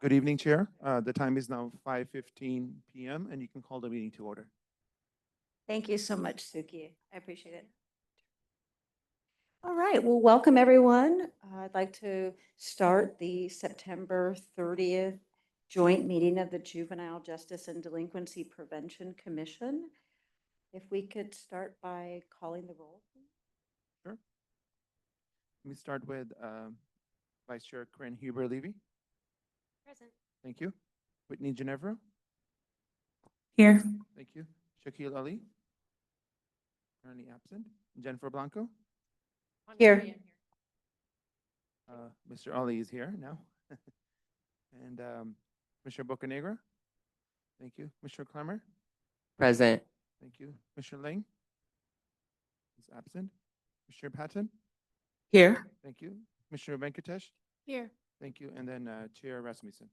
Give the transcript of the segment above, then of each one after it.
Good evening, Chair. The time is now 5:15 p.m. and you can call the meeting to order. Thank you so much, Suki. I appreciate it. All right, well, welcome everyone. I'd like to start the September 30th joint meeting of the Juvenile Justice and Delinquency Prevention Commission. If we could start by calling the roll. Sure. Let me start with Vice Chair Corinne Huber-Levy. Present. Thank you. Whitney Ginevra. Here. Thank you. Shaquille Ali. Currently absent. Jennifer Blanco. Here. Mr. Ali is here now. And Mr. Bocanegra. Thank you. Mr. Clemmer. Present. Thank you. Mr. Ling is absent. Mr. Patton. Here. Thank you. Mr. Venkatesh. Here. Thank you. And then Chair Rasmussen.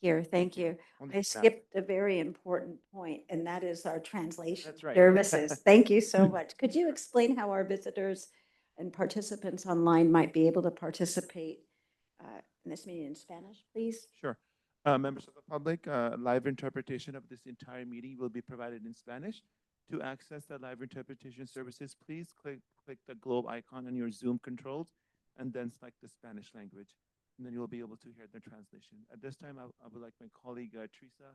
Here, thank you. Only I now. skipped a very important point, and that is our translation That's right. services. Thank you so much. Could you explain how our visitors and participants online might be able to participate in this meeting in Spanish, please? Sure. Members of the public, live interpretation of this entire meeting will be provided in Spanish. To access the live interpretation services, please click the globe icon on your Zoom controls and then select the Spanish language. And then you'll be able to hear the translation. At this time, I would like my colleague Teresa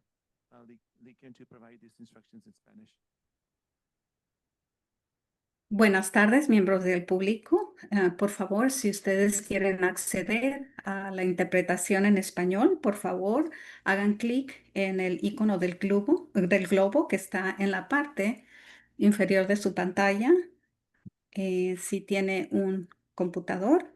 Leakin to provide these instructions in Spanish. Buenas tardes, miembros del público. Por favor, si ustedes quieren acceder a la interpretación en español, por favor, hagan clic en el icono del globo que está en la parte inferior de su pantalla. Si tiene un computador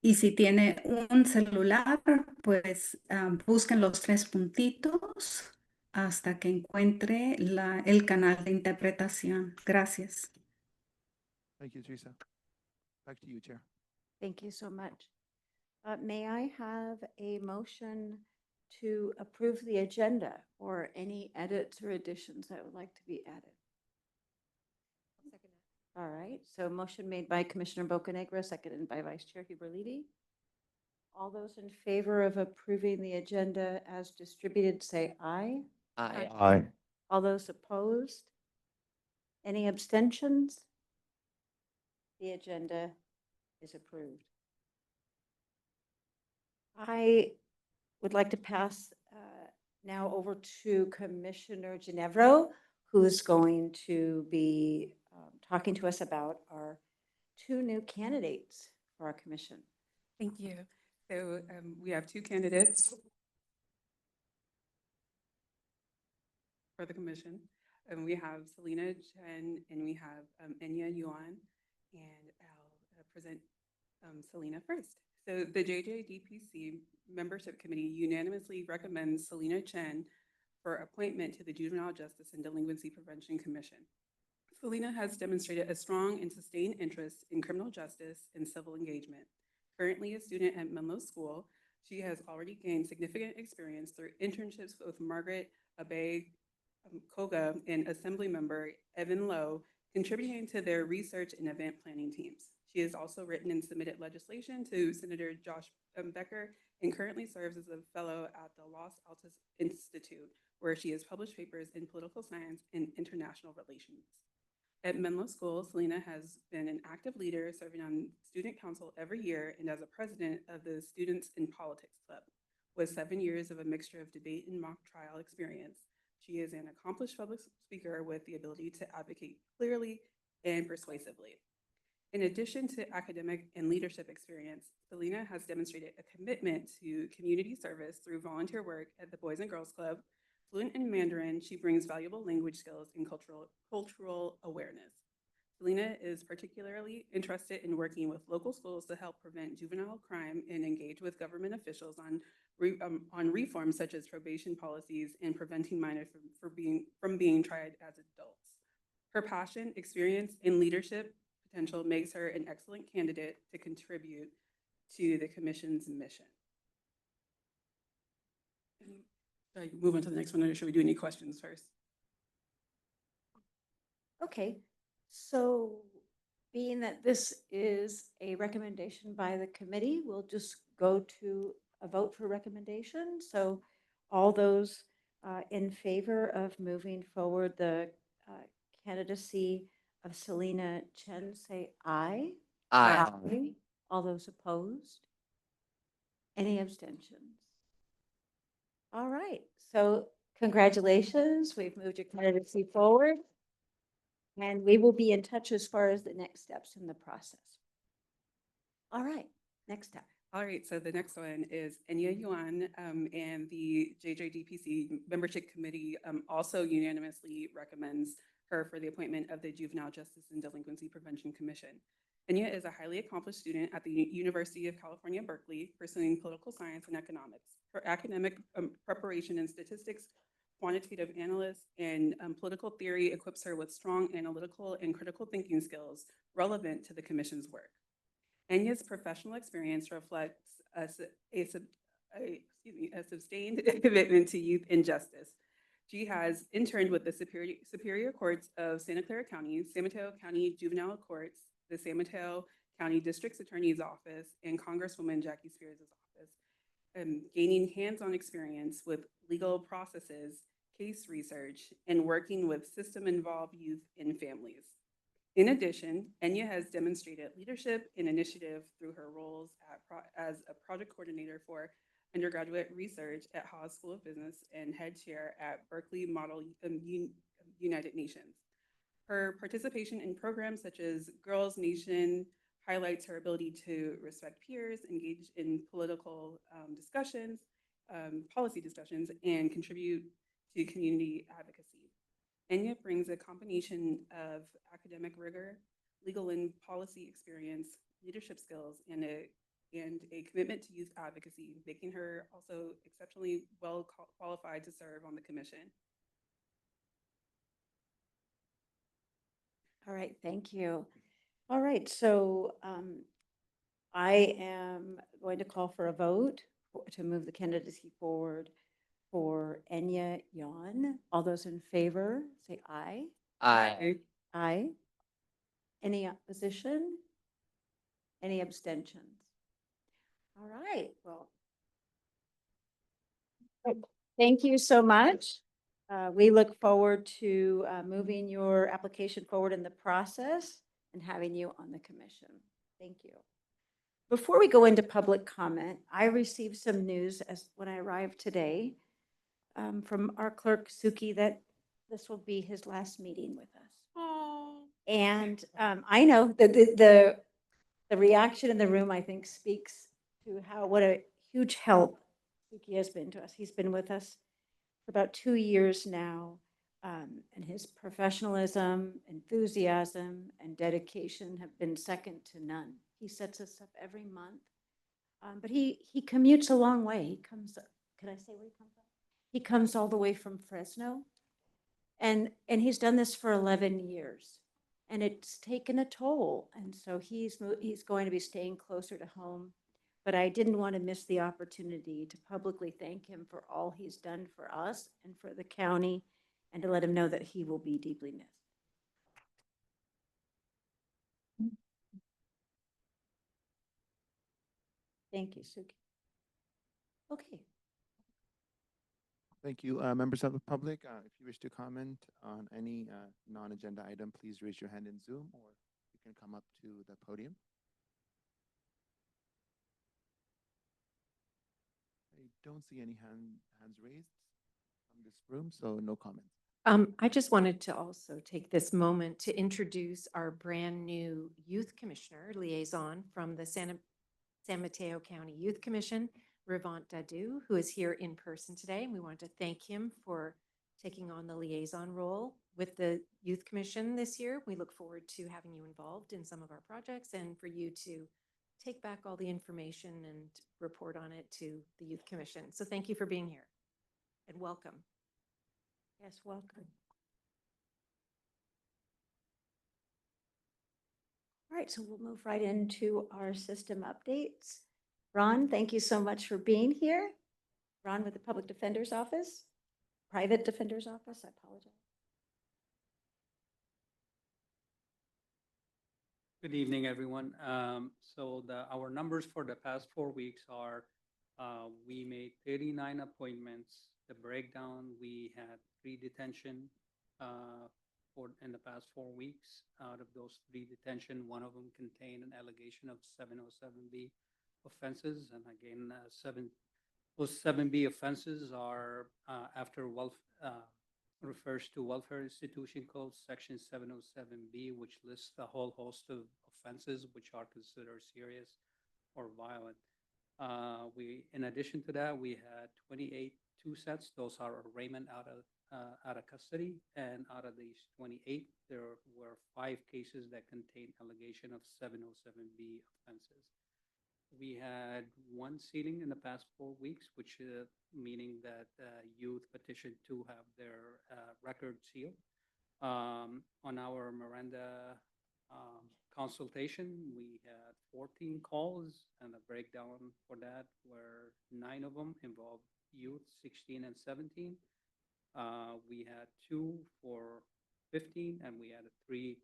y si tiene un celular, pues busquen los tres puntitos hasta que encuentre el canal de interpretación. Gracias. Thank you, Teresa. Back to you, Chair. Thank you so much. May I have a motion to approve the agenda or any edits or additions that would like to be added? All right, so motion made by Commissioner Bocanegra, seconded by Vice Chair Huber-Levy. All those in favor of approving the agenda as distributed, say aye. Aye. Aye. All those opposed? Any abstentions? The agenda is approved. I would like to pass now over to Commissioner Ginevra, who's going to be talking to us about our two new candidates for our commission. Thank you. So we have two candidates for the commission. We have Selena Chen and we have Enya Yuan, and I'll present Selena first. So the JJDPC membership committee unanimously recommends Selena Chen for appointment to the Juvenile Justice and Delinquency Prevention Commission. Selena has demonstrated a strong and sustained interest in criminal justice and civil engagement. Currently a student at Menlo School, she has already gained significant experience through internships with Margaret Abe Koga and Assembly member Evan Lowe, contributing to their research and event planning teams. She has also written and submitted legislation to Senator Josh Becker and currently serves as a fellow at the Los Altos Institute, where she has published papers in political science and international relations. At Menlo School, Selena has been an active leader, serving on student council every year and as a president of the Students in Politics Club. With 7 years of a mixture of debate and mock trial experience, she is an accomplished public speaker with the ability to advocate clearly and persuasively. In addition to academic and leadership experience, Selena has demonstrated a commitment to community service through volunteer work at the Boys and Girls Club. Fluent in Mandarin, she brings valuable language skills and cultural awareness. Selena is particularly interested in working with local schools to help prevent juvenile crime and engage with government officials on reforms such as probation policies and preventing minors from being tried as adults. Her passion, experience, and leadership potential makes her an excellent candidate to contribute to the commission's mission. Should I move on to the next one, or should we do any questions first? Okay, so being that this is a recommendation by the committee, we'll just go to a vote for recommendation. So all those in favor of moving forward the candidacy of Selena Chen, say aye. Aye. All those opposed? Any abstentions? All right, so congratulations. We've moved your candidacy forward. And we will be in touch as far as the next steps in the process. All right, next step. All right, so the next one is Enya Yuan, and the JJDPC Membership Committee also unanimously recommends her for the appointment of the Juvenile Justice and Delinquency Prevention Commission. Enya is a highly accomplished student at the University of California, Berkeley, pursuing political science and economics. Her academic preparation in statistics, quantitative analysis, and political theory equips her with strong analytical and critical thinking skills relevant to the commission's work. Enya's professional experience reflects a sustained commitment to youth injustice. She has interned with the Superior Courts of Santa Clara County, San Mateo County Juvenile Courts, the San Mateo County District Attorney's Office, and Congresswoman Jackie Spears' office, gaining hands-on experience with legal processes, case research, and working with system-involved youth and families. In addition, Enya has demonstrated leadership and initiative through her roles as a project coordinator for undergraduate research at Haas School of Business and head chair at Berkeley Model United Nations. Her participation in programs such as Girls Nation highlights her ability to respect peers, engage in political discussions, policy discussions, and contribute to community advocacy. Enya brings a combination of academic rigor, legal and policy experience, leadership skills, and a commitment to youth advocacy, making her also exceptionally well qualified to serve on the commission. All right, thank you. All right, so I am going to call for a vote to move the candidacy forward for Enya Yuan. All those in favor, say aye. Aye. Aye. Any opposition? Any abstentions? All right, well. Thank you so much. We look forward to moving your application forward in the process and having you on the commission. Thank you. Before we go into public comment, I received some news when I arrived today from our clerk, Suki, that this will be his last meeting with us. And I know that the reaction in the room, I think, speaks to what a huge help Suki has been to us. He's been with us for about 2 years now, and his professionalism, enthusiasm, and dedication have been second to none. He sets us up every month, but he commutes a long way. He comes, can I say where he comes from? He comes all the way from Fresno, and he's done this for 11 years. And it's taken a toll. And so he's going to be staying closer to home. But I didn't want to miss the opportunity to publicly thank him for all he's done for us and for the county, and to let him know that he will be deeply missed. Thank you, Suki. Okay. Thank you. Members of the public, if you wish to comment on any non-agenda item, please raise your hand in Zoom, or you can come up to the podium. I don't see any hands raised from this room, so no comments. I just wanted to also take this moment to introduce our brand new youth commissioner liaison from the San Mateo County Youth Commission, Rivant Dadu, who is here in person today. And we want to thank him for taking on the liaison role with the Youth Commission this year. We look forward to having you involved in some of our projects and for you to take back all the information and report on it to the Youth Commission. So thank you for being here and welcome. Yes, welcome. All right, so we'll move right into our system updates. Ron, thank you so much for being here. Ron with the Public Defender's Office, Private Defender's Office, I apologize. Good evening, everyone. Our numbers for the past 4 weeks are, we made 39 appointments. The breakdown, we had 3 detention in the past 4 weeks. Out of those 3 detention, one of them contained an allegation of 707B offenses. And again, those 7B offenses are refers to Welfare Institution Code, Section 707B, which lists a whole host of offenses which are considered serious or violent. In addition to that, we had 28 two sets. Those are arraignment out of custody. And out of these 28, there were 5 cases that contained allegation of 707B offenses. We had 1 sealing in the past 4 weeks, which meaning that youth petitioned to have their record sealed. On our Miranda consultation, we had 14 calls, and the breakdown for that were 9 of them involved youth 16 and 17. We had 2 for 15, and we had 3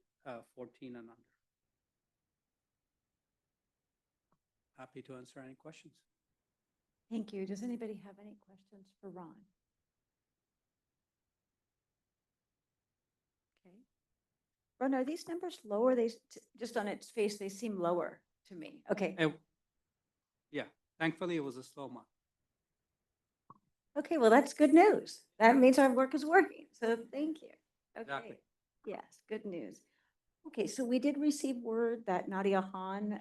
14 and under. Happy to answer any questions. Thank you. Does anybody have any questions for Ron? Okay. Ron, are these numbers lower? Just on its face, they seem lower to me. Okay. Yeah, thankfully it was a slow month. Okay, well, that's good news. That means our work is working. So thank you. Okay. Exactly. Yes, good news. Okay, so we did receive word that Nadia Hahn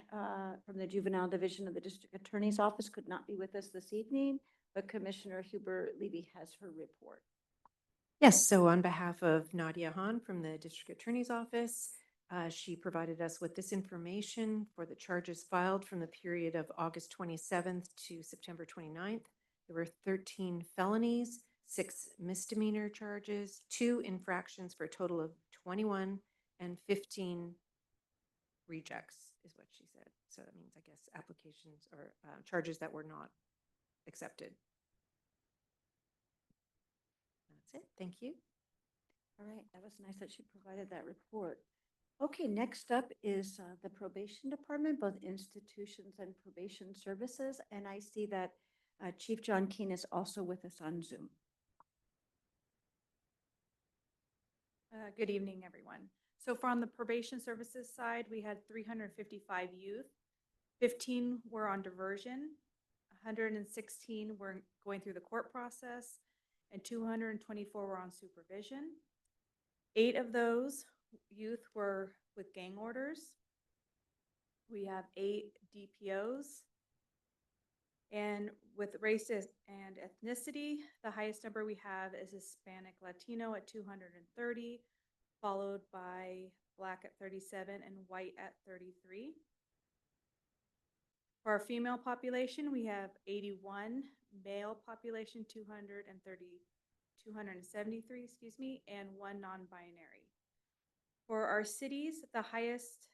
from the Juvenile Division of the District Attorney's Office could not be with us this evening, but Commissioner Huber Levy has her report. Yes, so on behalf of Nadia Hahn from the District Attorney's Office, she provided us with this information for the charges filed from the period of August 27th to September 29th. There were 13 felonies, 6 misdemeanor charges, 2 infractions for a total of 21, and 15 rejects is what she said. So that means, I guess, applications or charges that were not accepted. That's it. Thank you. All right, that was nice that she provided that report. Okay, next up is the probation department, both institutions and probation services. And I see that Chief John Keene is also with us on Zoom. Good evening, everyone. So far on the probation services side, we had 355 youth. 15 were on diversion, 116 were going through the court process, and 224 were on supervision. 8 of those youth were with gang orders. We have 8 DPOs. And with race and ethnicity, the highest number we have is Hispanic Latino at 230, followed by Black at 37 and white at 33. For our female population, we have 81, male population 273, and 1 non-binary. For our cities, the highest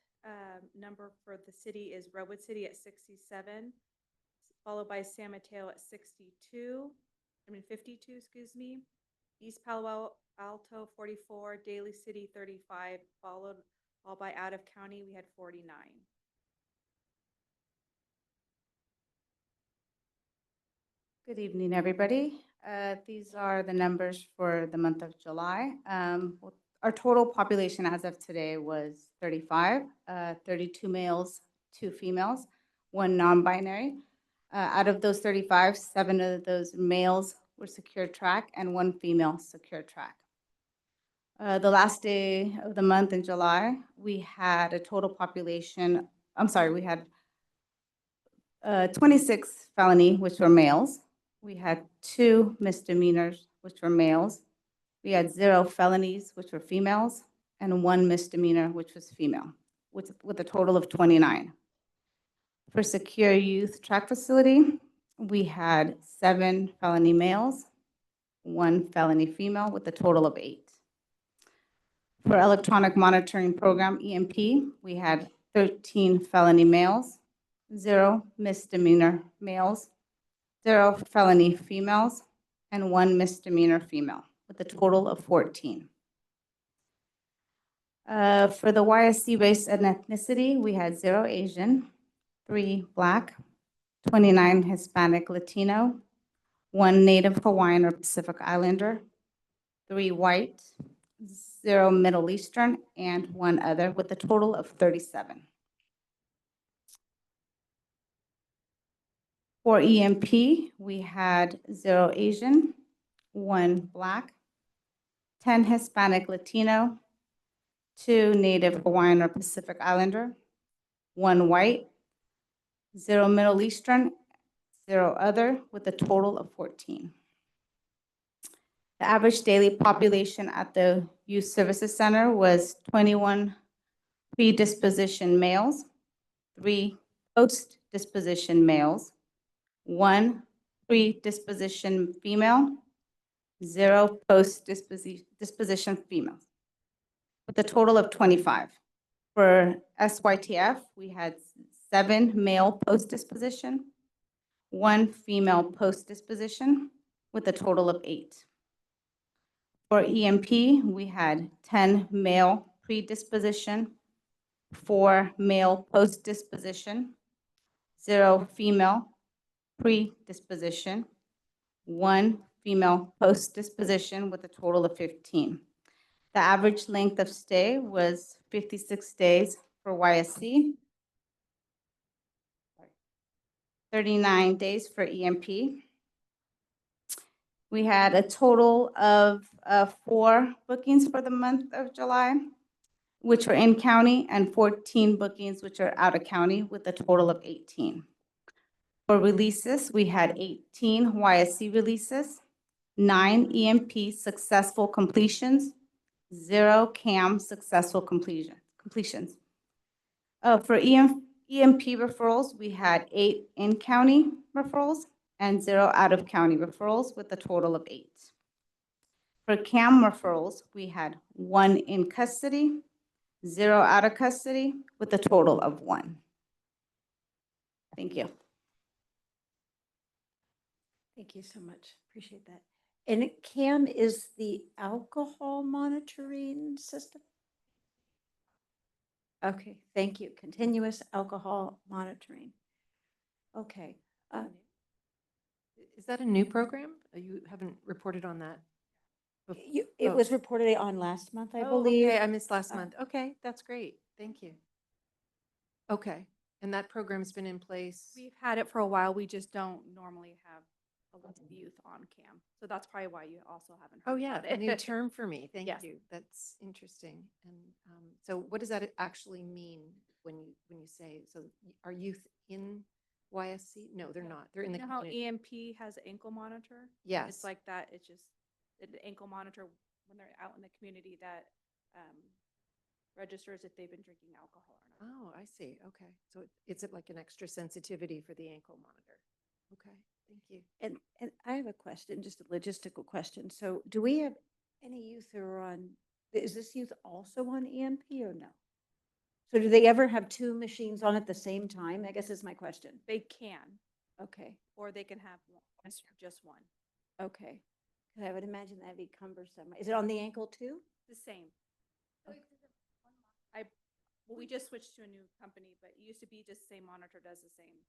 number for the city is Redwood City at 67, followed by San Mateo at 52, East Palo Alto 44, Daly City 35, followed all by out of county, we had 49. Good evening, everybody. These are the numbers for the month of July. Our total population as of today was 35, 32 males, 2 females, 1 non-binary. Out of those 35, 7 of those males were secure track and 1 female secure track. The last day of the month in July, we had a total population, we had 26 felony, which were males. We had 2 misdemeanors, which were males. We had 0 felonies, which were females, and 1 misdemeanor, which was female, with a total of 29. For secure youth track facility, we had 7 felony males, 1 felony female, with a total of 8. For electronic monitoring program, EMP, we had 13 felony males, 0 misdemeanor males, 0 felony females, and 1 misdemeanor female, with a total of 14. For the YSC race and ethnicity, we had 0 Asian, 3 Black, 29 Hispanic Latino, 1 Native Hawaiian or Pacific Islander, 3 white, 0 Middle Eastern, and 1 other, with a total of 37. For EMP, we had 0 Asian, 1 Black, 10 Hispanic Latino, 2 Native Hawaiian or Pacific Islander, 1 white, 0 Middle Eastern, 0 other, with a total of 14. The average daily population at the Youth Services Center was 21 predisposition males, 3 post-disposition males, 1 predisposition female, 0 post-disposition females, with a total of 25. For SYTF, we had 7 male post-disposition, 1 female post-disposition, with a total of 8. For EMP, we had 10 male predisposition, 4 male post-disposition, 0 female predisposition, 1 female post-disposition, with a total of 15. The average length of stay was 56 days for YSC, 39 days for EMP. We had a total of 4 bookings for the month of July, which were in county, and 14 bookings which are out of county, with a total of 18. For releases, we had 18 YSC releases, 9 EMP successful completions, 0 CAM successful completions. For EMP referrals, we had 8 in-county referrals and 0 out-of-county referrals, with a total of 8. For CAM referrals, we had 1 in custody, 0 out of custody, with a total of 1. Thank you. Thank you so much. Appreciate that. And CAM is the alcohol monitoring system? Okay, thank you. Continuous alcohol monitoring. Okay. Is that a new program? You haven't reported on that? It Oh. was reported on last month, I Oh, believe. okay, I missed last Uh, month. Okay, that's great. Thank you. Okay, and that program's been in place? We've had it for a while. We just don't normally have a lot of youth on cam. So that's probably why you also haven't Oh, heard yeah, about a new it. term for me. Thank Yes. you. That's interesting. And so what does that actually mean when you say, so are youth in YSC? No, they're not. They're in the You know how community. EMP has an ankle monitor? Yes. It's like that. It's just an ankle monitor when they're out in the community that registers if they've been drinking alcohol or not. Oh, I see. Okay. So it's like an extra sensitivity for the ankle monitor. Okay, thank you. And I have a question, just a logistical question. So do we have any youth who are on, is this youth also on EMP or no? So do they ever have 2 machines on at the same time? I guess is my question. They can, Okay, or they can have one, just one. okay. 'Cause I would imagine that'd be cumbersome. Is it on the ankle too? The same. Well, we just switched to a new company, but it used to be just the same monitor does the same.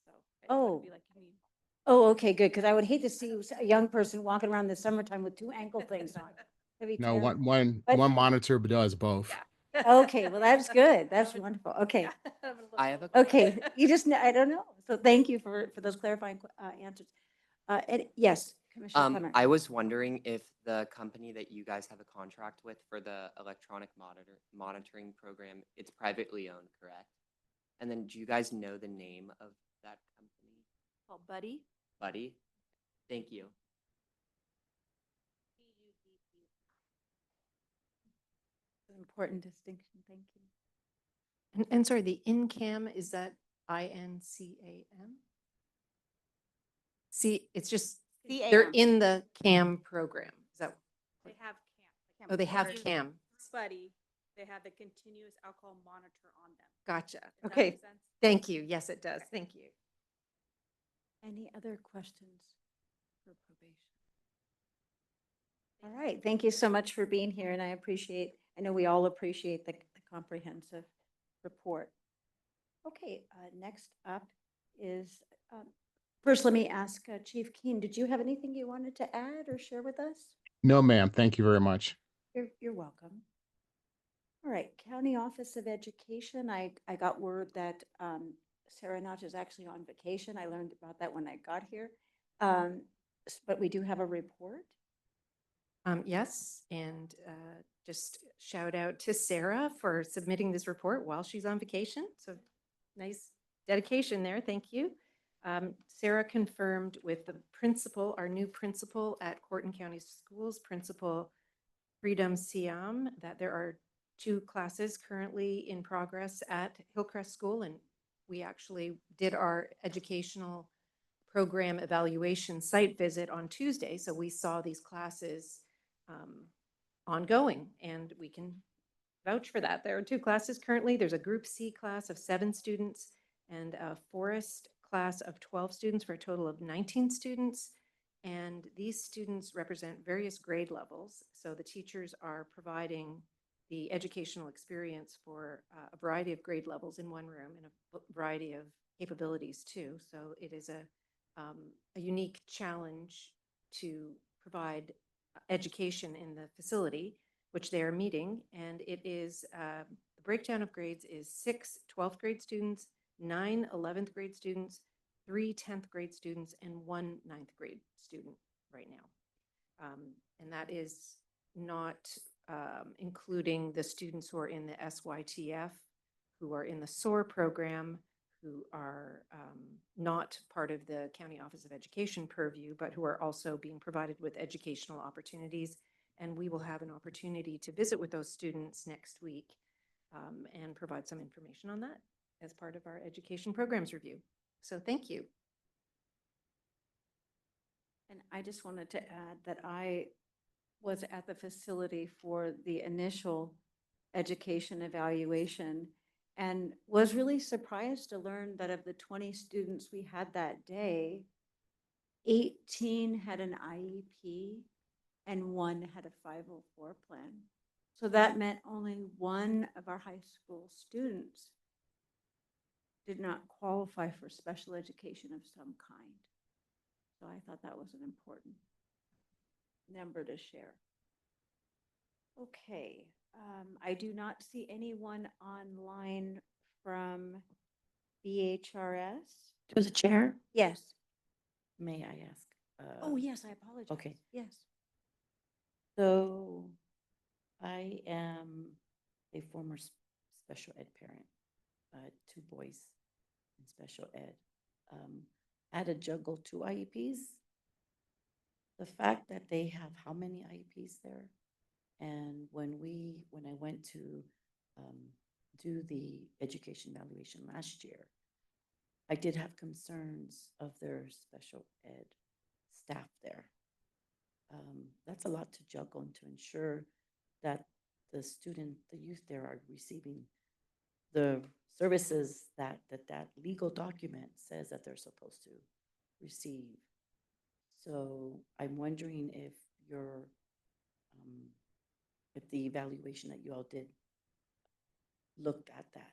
So it wouldn't be Oh. like you need. Oh, okay, good, because I would hate to see a young person walking around in the summertime with 2 ankle things on. That'd be No, terrible. one But- monitor does both. Yeah. Okay, well, that's good. That's wonderful. Okay. I have a Okay, you just, I don't know. So thank you for those clarifying answers. And yes, Commissioner Clement. I was wondering if the company that you guys have a contract with for the electronic monitoring program, it's privately owned, correct? And then do you guys know the name of that company? Called Buddy. Buddy? Thank you. An important distinction. Thank you. And sorry, the INCAM, is that INCAM? See, it's just, they're in the CAM program. Is that, They have cam. oh, they have Buddy- CAM. Buddy, they have the continuous alcohol monitor on them. Gotcha. Does that Okay, make sense? thank you. Yes, it does. Thank you. Any other questions for probation? All right, thank you so much for being here, and I appreciate I know we all appreciate the comprehensive report. Okay, next up is, first, let me ask Chief Keen, did you have anything you wanted to add or share with us? No, ma'am. Thank you very much. You're welcome. All right, County Office of Education, I got word that Sarah Notch is actually on vacation. I learned about that when I got here. But we do have a report. Yes, and just shout out to Sarah for submitting this report while she's on vacation. So nice dedication there. Thank you. Sarah confirmed with the principal, our new principal at Corton County Schools, Principal Freedom Siam, that there are 2 classes currently in progress at Hillcrest School. And we actually did our educational program evaluation site visit on Tuesday. So we saw these classes ongoing, and we can vouch for that. There are 2 classes currently. There's a Group C class of 7 students and a Forest class of 12 students for a total of 19 students. And these students represent various grade levels. So the teachers are providing the educational experience for a variety of grade levels in one room and a variety of capabilities too. So it is a unique challenge to provide education in the facility, which they are meeting. And it is, the breakdown of grades is 6 12th grade students, 9 11th grade students, 3 10th grade students, and 1 9th grade student right now. And that is not including the students who are in the SYTF, who are in the SOAR program, who are not part of the County Office of Education purview, but who are also being provided with educational opportunities. And we will have an opportunity to visit with those students next week and provide some information on that as part of our education programs review. So thank you. And I just wanted to add that I was at the facility for the initial education evaluation and was really surprised to learn that of the 20 students we had that day, 18 had an IEP and 1 had a 504 plan. So that meant only 1 of our high school students did not qualify for special education of some kind. So I thought that was an important number to share. Okay, I do not see anyone online from BHRS. To the chair, Yes. may I ask? Oh, yes, I apologize. okay. Yes. So I am a former special ed parent, 2 boys in special ed. I had to juggle 2 IEPs. The fact that they have how many IEPs there? And when I went to do the education evaluation last year, I did have concerns of their special ed staff there. That's a lot to juggle and to ensure that the youth there are receiving the services that legal document says that they're supposed to receive. So I'm wondering if if the evaluation that you all did looked at that.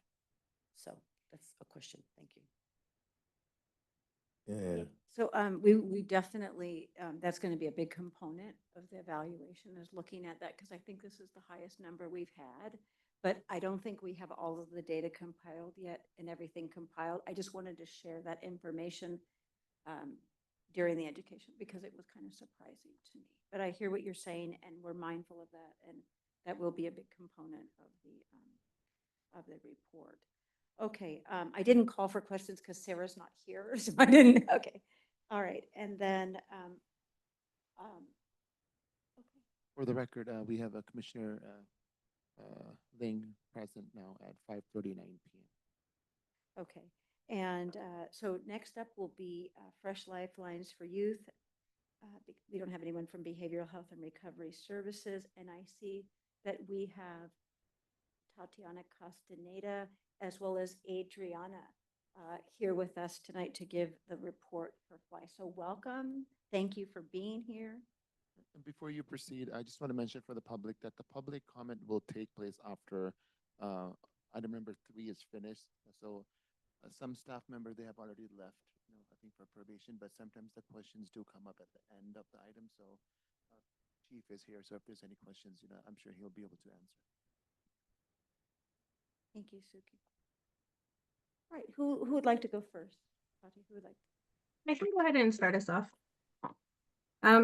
So that's a question. Thank you. Yeah. So we definitely, that's going to be a big component of the evaluation is looking at that because I think this is the highest number we've had. But I don't think we have all of the data compiled yet and everything compiled. I just wanted to share that information during the education because it was kind of surprising to me. But I hear what you're saying and we're mindful of that, and that will be a big component of the report. Okay, I didn't call for questions because Sarah's not here, so I didn't. Okay, all right, and then okay. For the record, we have a Commissioner Ling present now at 5:39 p.m. Okay, and so next up will be Fresh Lifelines for Youth. We don't have anyone from Behavioral Health and Recovery Services, and I see that we have Tatiana Castaneda as well as Adriana here with us tonight to give the report for FLY. So welcome. Thank you for being here. Before you proceed, I just want to mention for the public that the public comment will take place after item number 3 is finished. So some staff member, they have already left, I think for probation, but sometimes the questions do come up at the end of the item. So Chief is here, so if there's any questions, I'm sure he'll be able to answer. Thank you, Suki. All right, who would like to go first? Tati, who would like? I can go ahead and start us off.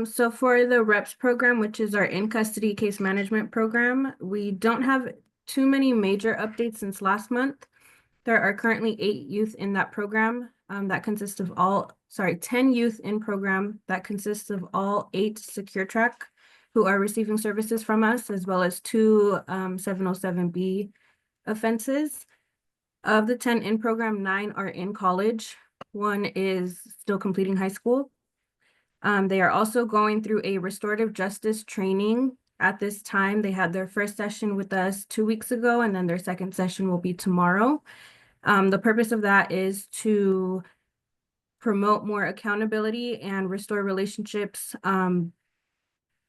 So for the REPS program, which is our in-custody case management program, we don't have too many major updates since last month. There are currently 8 youth in that program. That consists of 10 youth in program that consists of all 8 secure track who are receiving services from us, as well as 2 707B offenses. Of the 10 in program, 9 are in college. 1 is still completing high school. They are also going through a restorative justice training. At this time, they had their first session with us 2 weeks ago, and then their second session will be tomorrow. The purpose of that is to promote more accountability and restore relationships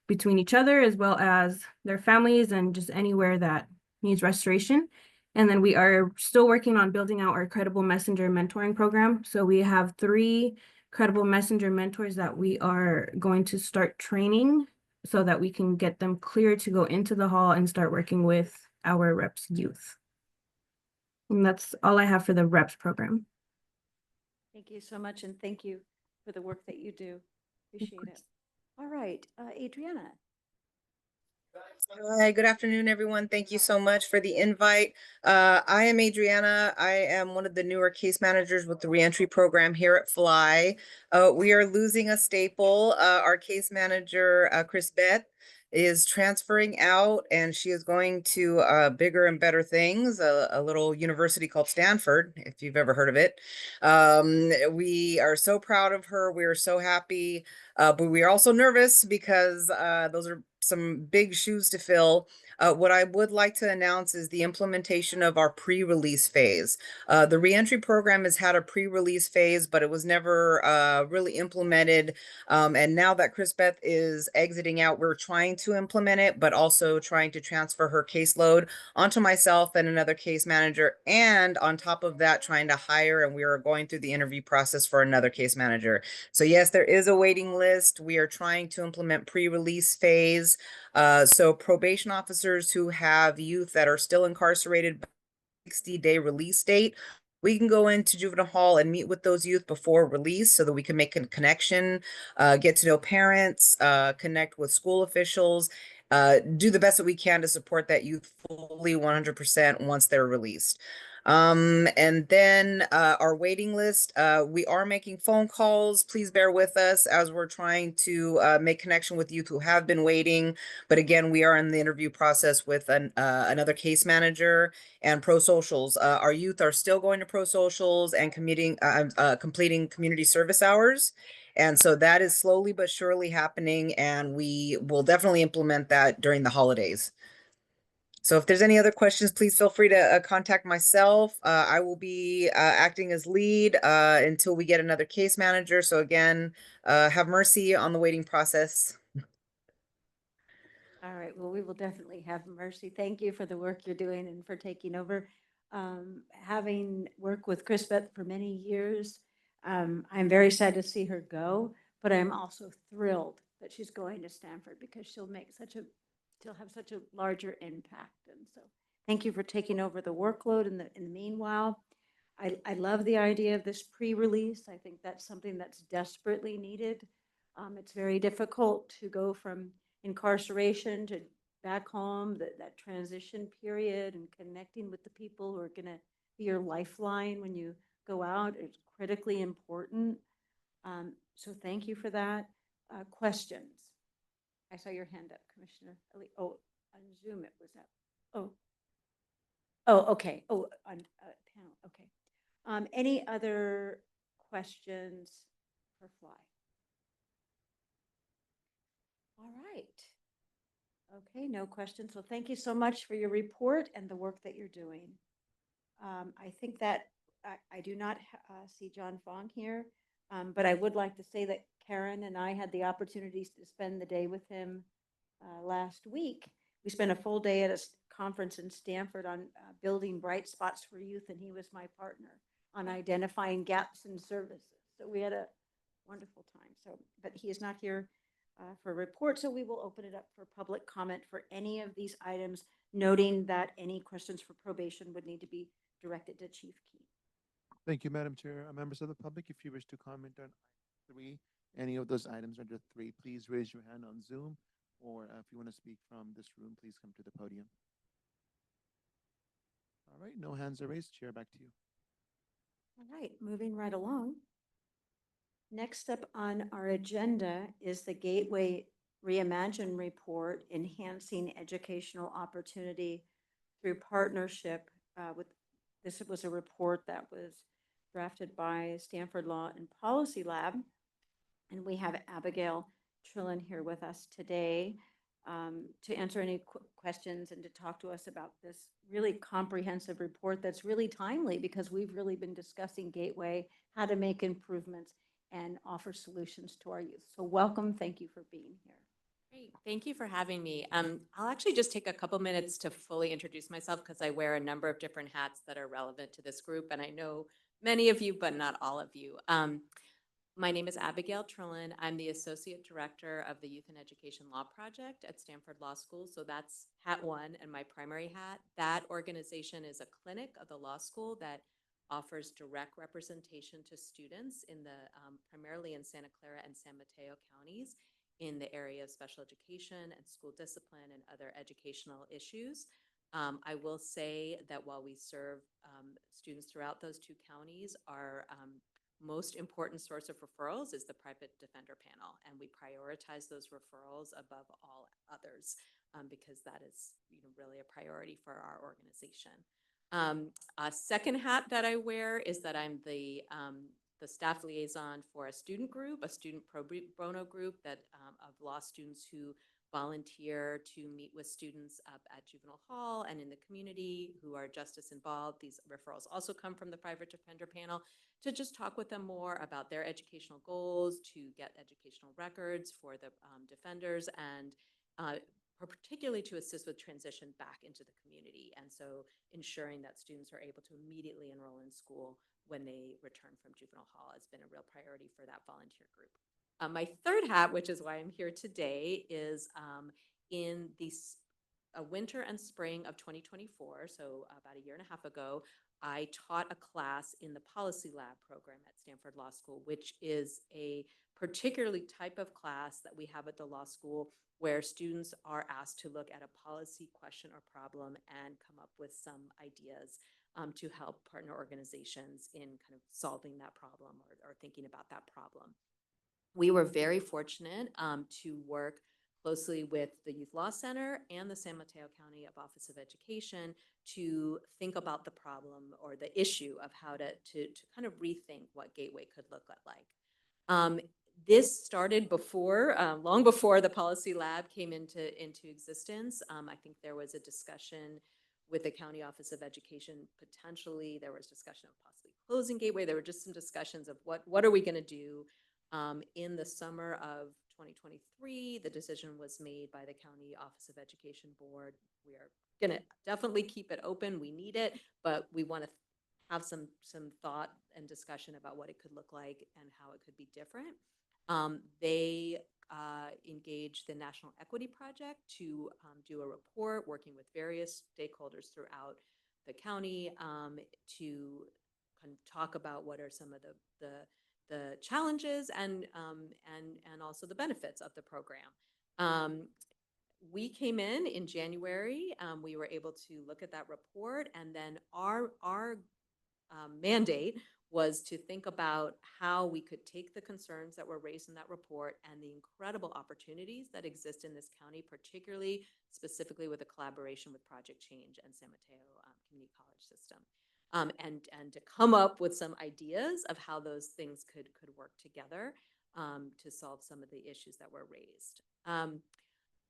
between each other, as well as their families and just anywhere that needs restoration. And then we are still working on building out our Credible Messenger mentoring program. So we have 3 Credible Messenger mentors that we are going to start training so that we can get them cleared to go into the hall and start working with our REPS youth. And that's all I have for the REPS program. Thank you so much, and thank you for the work that you do. Appreciate it. All right, Adriana. Hi, good afternoon, everyone. Thank you so much for the invite. I am Adriana. I am one of the newer case managers with the reentry program here at FLY. We are losing a staple. Our case manager, Chris Beth, is transferring out, and she is going to bigger and better things, a little university called Stanford, if you've ever heard of it. We are so proud of her. We are so happy, but we are also nervous because those are some big shoes to fill. What I would like to announce is the implementation of our pre-release phase. The reentry program has had a pre-release phase, but it was never really implemented. And now that Chris Beth is exiting out, we're trying to implement it, but also trying to transfer her caseload onto myself and another case manager. And on top of that, trying to hire, and we are going through the interview process for another case manager. So yes, there is a waiting list. We are trying to implement pre-release phase. So probation officers who have youth that are still incarcerated by 60-day release date, we can go into juvenile hall and meet with those youth before release so that we can make a connection, get to know parents, connect with school officials, do the best that we can to support that youth fully 100% once they're released. And then our waiting list, we are making phone calls. Please bear with us as we're trying to make connection with youth who have been waiting. But again, we are in the interview process with another case manager and pro socials. Our youth are still going to pro socials and completing community service hours. And so that is slowly but surely happening, and we will definitely implement that during the holidays. So if there's any other questions, please feel free to contact myself. I will be acting as lead until we get another case manager. So again, have mercy on the waiting process. All right, well, we will definitely have mercy. Thank you for the work you're doing and for taking over. Having worked with Chris Beth for many years, I'm very sad to see her go, but I'm also thrilled that she's going to Stanford because she'll have such a larger impact. And so thank you for taking over the workload in the meanwhile. I love the idea of this pre-release. I think that's something that's desperately needed. It's very difficult to go from incarceration to back home, that transition period, and connecting with the people who are going to be your lifeline when you go out is critically important. So thank you for that. Questions? I saw your hand up, Commissioner Ali. Oh, on Zoom it was up. Oh, okay. Oh, on panel. Okay. Any other questions for Fly? All right. Okay, no questions. So thank you so much for your report and the work that you're doing. I think that I do not see John Fong here. But I would like to say that Karen and I had the opportunities to spend the day with him last week. We spent a full day at a conference in Stanford on building bright spots for youth, and he was my partner on identifying gaps in services. So we had a wonderful time. So, but he is not here for a report, so we will open it up for public comment for any of these items, noting that any questions for probation would need to be directed to Chief Key. Thank you, Madam Chair. Members of the public, if you wish to comment on three, any of those items under three, please raise your hand on Zoom, or if you want to speak from this room, please come to the podium. All right, no hands are raised. Chair, back to you. All right, moving right along. Next up on our agenda is the Gateway Reimagine Report, Enhancing Educational Opportunity through Partnership with, this was a report that was drafted by Stanford Law and Policy Lab. And we have Abigail Trillin here with us today to answer any questions and to talk to us about this really comprehensive report that's really timely, because we've really been discussing Gateway, how to make improvements and offer solutions to our youth. So welcome, thank you for being here. Great, thank you for having me. I'll actually just take a couple minutes to fully introduce myself, because I wear a number of different hats that are relevant to this group, and I know many of you, but not all of you. My name is Abigail Trillin. I'm the Associate Director of the Youth and Education Law Project at Stanford Law School. So that's hat one and my primary hat. That organization is a clinic of the law school that offers direct representation to students in the primarily in Santa Clara and San Mateo counties in the area of special education and school discipline and other educational issues. I will say that while we serve students throughout those two counties, our most important source of referrals is the private defender panel, and we prioritize those referrals above all others because that is really a priority for our organization. A second hat that I wear is that I'm the staff liaison for a student group, a student pro bono group that of law students who volunteer to meet with students up at juvenile hall and in the community who are justice involved. These referrals also come from the private defender panel to just talk with them more about their educational goals, to get educational records for the defenders, and particularly to assist with transition back into the community. And so ensuring that students are able to immediately enroll in school when they return from juvenile hall has been a real priority for that volunteer group. My third hat, which is why I'm here today, is in the winter and spring of 2024, so about a year and a half ago, I taught a class in the Policy Lab program at Stanford Law School, which is a particularly type of class that we have at the law school where students are asked to look at a policy question or problem and come up with some ideas to help partner organizations in kind of solving that problem or thinking about that problem. We were very fortunate to work closely with the Youth Law Center and the San Mateo County Office of Education to think about the problem or the issue of how to kind of rethink what Gateway could look like. This started before, long before the Policy Lab came into existence. I think there was a discussion with the County Office of Education, potentially. There was discussion of possibly closing Gateway. There were just some discussions of what are we going to do. In the summer of 2023, the decision was made by the County Office of Education Board. We are going to definitely keep it open. We need it, but we want to have some thought and discussion about what it could look like and how it could be different. They engaged the National Equity Project to do a report working with various stakeholders throughout the county to kind of talk about what are some of the challenges and also the benefits of the program. We came in January. We were able to look at that report, and then our mandate was to think about how we could take the concerns that were raised in that report and the incredible opportunities that exist in this county, particularly specifically with the collaboration with Project Change and San Mateo Community College System. And to come up with some ideas of how those things could work together to solve some of the issues that were raised.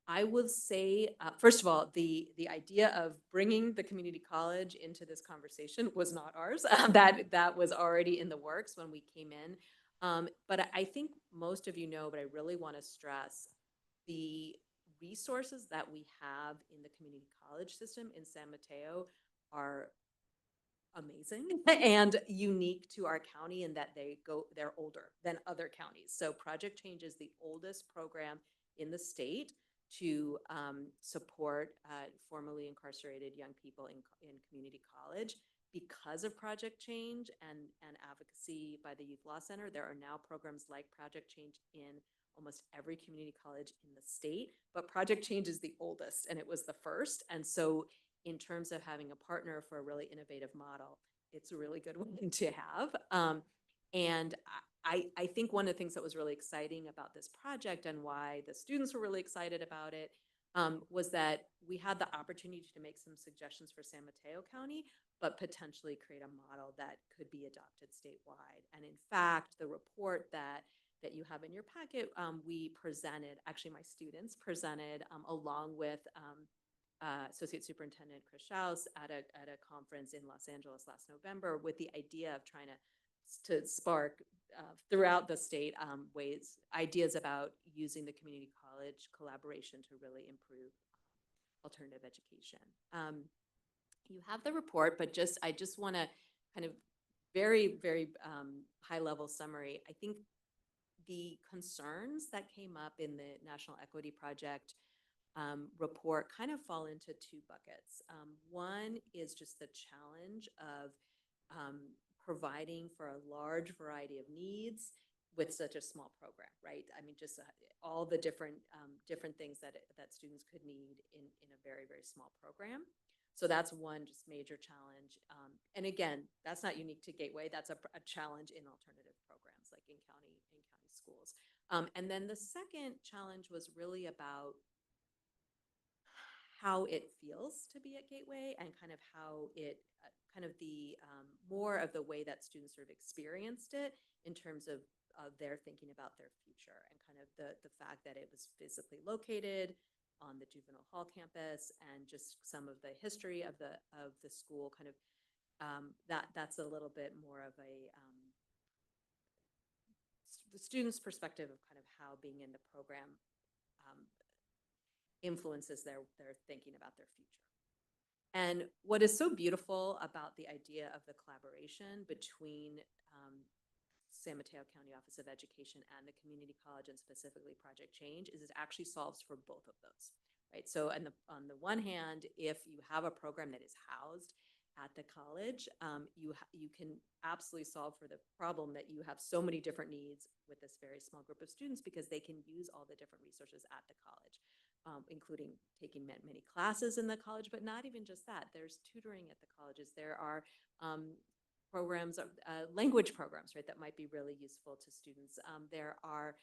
I would say, first of all, the idea of bringing the community college into this conversation was not ours. That was already in the works when we came in. But I think most of you know, but I really want to stress the resources that we have in the community college system in San Mateo are amazing and unique to our county in that they're older than other counties. So Project Change is the oldest program in the state to support formerly incarcerated young people in community college. Because of Project Change and advocacy by the Youth Law Center, there are now programs like Project Change in almost every community college in the state, but Project Change is the oldest and it was the first. And so in terms of having a partner for a really innovative model, it's a really good one to have. And I think one of the things that was really exciting about this project and why the students were really excited about it was that we had the opportunity to make some suggestions for San Mateo County, but potentially create a model that could be adopted statewide. And in fact, the report that you have in your packet, we presented, actually my students presented along with Associate Superintendent Chris Schaus at a conference in Los Angeles last November with the idea of trying to spark throughout the state ideas about using the community college collaboration to really improve alternative education. You have the report, but I just want to kind of very, very high level summary. I think the concerns that came up in the National Equity Project report kind of fall into two buckets. One is just the challenge of providing for a large variety of needs with such a small program, right? I mean, just all the different things that students could need in a very, very small program. So that's one just major challenge. And again, that's not unique to Gateway. That's a challenge in alternative programs like in county schools. And then the second challenge was really about how it feels to be at Gateway and kind of how it kind of the more of the way that students sort of experienced it in terms of their thinking about their future and kind of the fact that it was physically located on the juvenile hall campus and just some of the history of the school kind of that's a little bit more of a the student's perspective of kind of how being in the program influences their thinking about their future. And what is so beautiful about the idea of the collaboration between San Mateo County Office of Education and the community college and specifically Project Change is it actually solves for both of those, right? So on the one hand, if you have a program that is housed at the college, you can absolutely solve for the problem that you have so many different needs with this very small group of students because they can use all the different resources at the college. Including taking many classes in the college, but not even just that. There's tutoring at the colleges. There are programs, language programs, right, that might be really useful to students. There are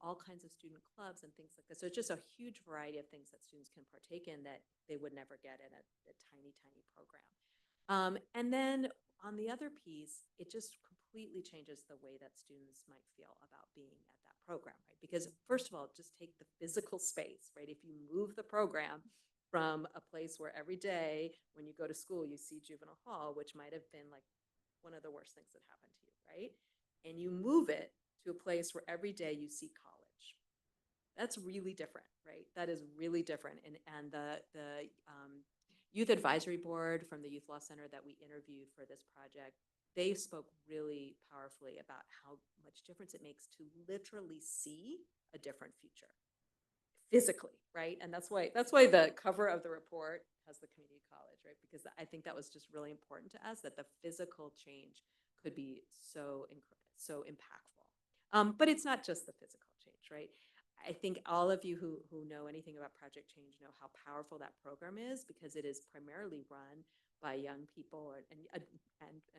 all kinds of student clubs and things like this. So it's just a huge variety of things that students can partake in that they would never get in a tiny, tiny program. And then on the other piece, it just completely changes the way that students might feel about being at that program, right? Because first of all, just take the physical space, right? If you move the program from a place where every day when you go to school, you see juvenile hall, which might have been like one of the worst things that happened to you, right? And you move it to a place where every day you see college. That's really different, right? That is really different. And the Youth Advisory Board from the Youth Law Center that we interviewed for this project, they spoke really powerfully about how much difference it makes to literally see a different future physically, right? And that's why the cover of the report has the community college, right? Because I think that was just really important to us that the physical change could be so impactful. But it's not just the physical change, right? I think all of you who know anything about Project Change know how powerful that program is because it is primarily run by young people and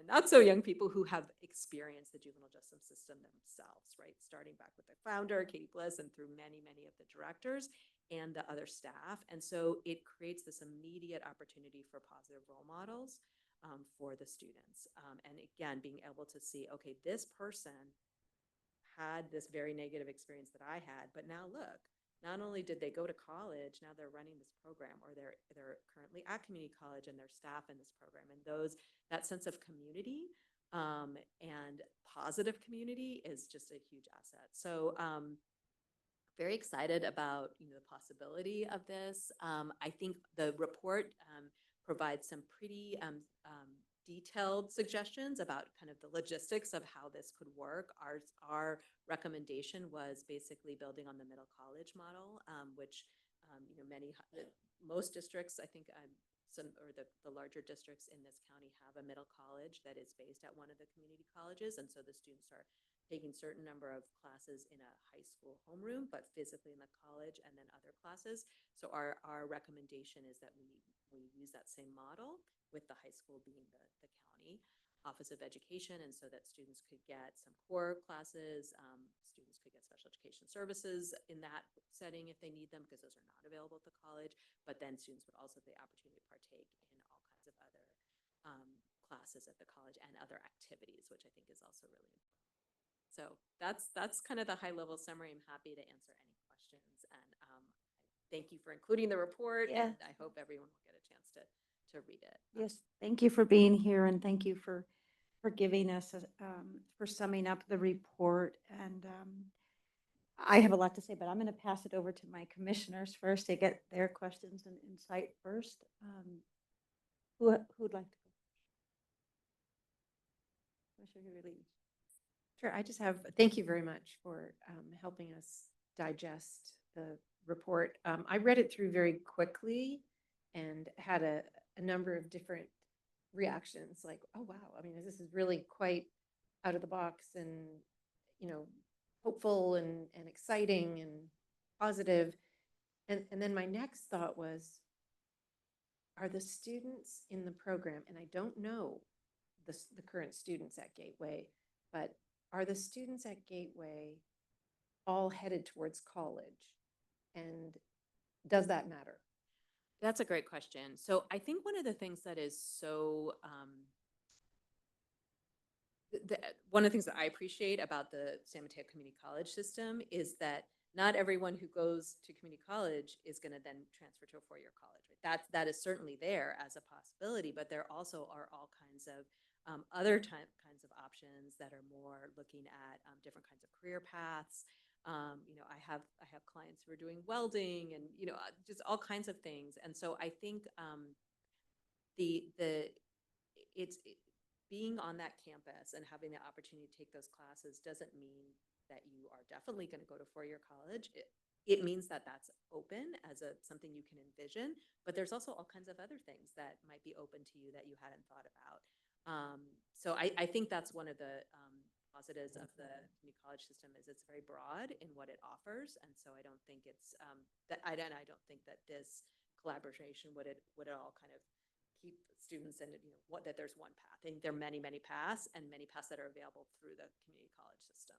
not so young people who have experienced the juvenile justice system themselves, right? Starting back with the founder, Katie Bliss, and through many, many of the directors and the other staff. And so it creates this immediate opportunity for positive role models for the students. And again, being able to see, okay, this person had this very negative experience that I had, but now look, not only did they go to college, now they're running this program, or they're currently at community college and they're staff in this program. And that sense of community and positive community is just a huge asset. So very excited about the possibility of this. I think the report provides some pretty detailed suggestions about kind of the logistics of how this could work. Our recommendation was basically building on the middle college model, which most districts, I think, the larger districts in this county have a middle college that is based at one of the community colleges, and so the students are taking certain number of classes in a high school homeroom, but physically in the college, and then other classes. So our recommendation is that we use that same model, with the high school being the county Office of Education, and so that students could get some core classes, students could get special education services in that setting if they need them, because those are not available at the college, but then students would also have the opportunity to partake in all kinds of other classes at the college and other activities, which I think is also really important. So that's kind of the high level summary. I'm happy to answer any questions, and thank you for including the report. Yeah. And I hope everyone will get a chance to read it. Yes, thank you for being here, and thank you for giving us, for summing up the report. And I have a lot to say, but I'm going to pass it over to my commissioners first to get their questions and insight first. Who would like to go? Commissioner Lee. Sure, I just have, thank you very much for helping us digest the report. I read it through very quickly and had a number of different reactions, like, oh, wow, I mean, this is really quite out of the box and, hopeful and exciting and positive. And then my next thought was, are the students in the program, and I don't know the current students at Gateway, but are the students at Gateway all headed towards college? And does that matter? That's a great question. So I think one of the things that is so, one of the things that I appreciate about the San Mateo Community College system is that not everyone who goes to community college is going to then transfer to a four-year college. Right? That is certainly there as a possibility, but there also are all kinds of other kinds of options that are more looking at different kinds of career paths. I have clients who are doing welding and just all kinds of things. And so I think being on that campus and having the opportunity to take those classes doesn't mean that you are definitely going to go to four-year college. It means that that's open as something you can envision, but there's also all kinds of other things that might be open to you that you hadn't thought about. So I think that's one of the positives of the community college system is it's very broad in what it offers, and so I don't think it's I don't think that this collaboration would it all kind of keep students in that there's one path. I think there are many paths and many paths that are available through the community college system.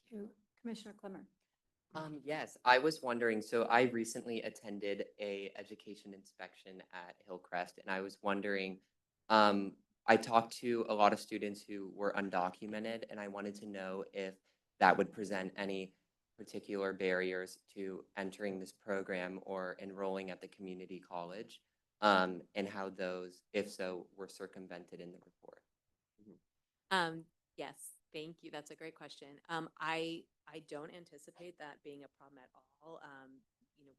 Thank you. Commissioner Clemmer. Yes, I was wondering, so I recently attended a education inspection at Hillcrest, and I was wondering, I talked to a lot of students who were undocumented, and I wanted to know if that would present any particular barriers to entering this program or enrolling at the community college, and how those, if so, were circumvented in the report. Yes, thank you. That's a great question. I don't anticipate that being a problem at all.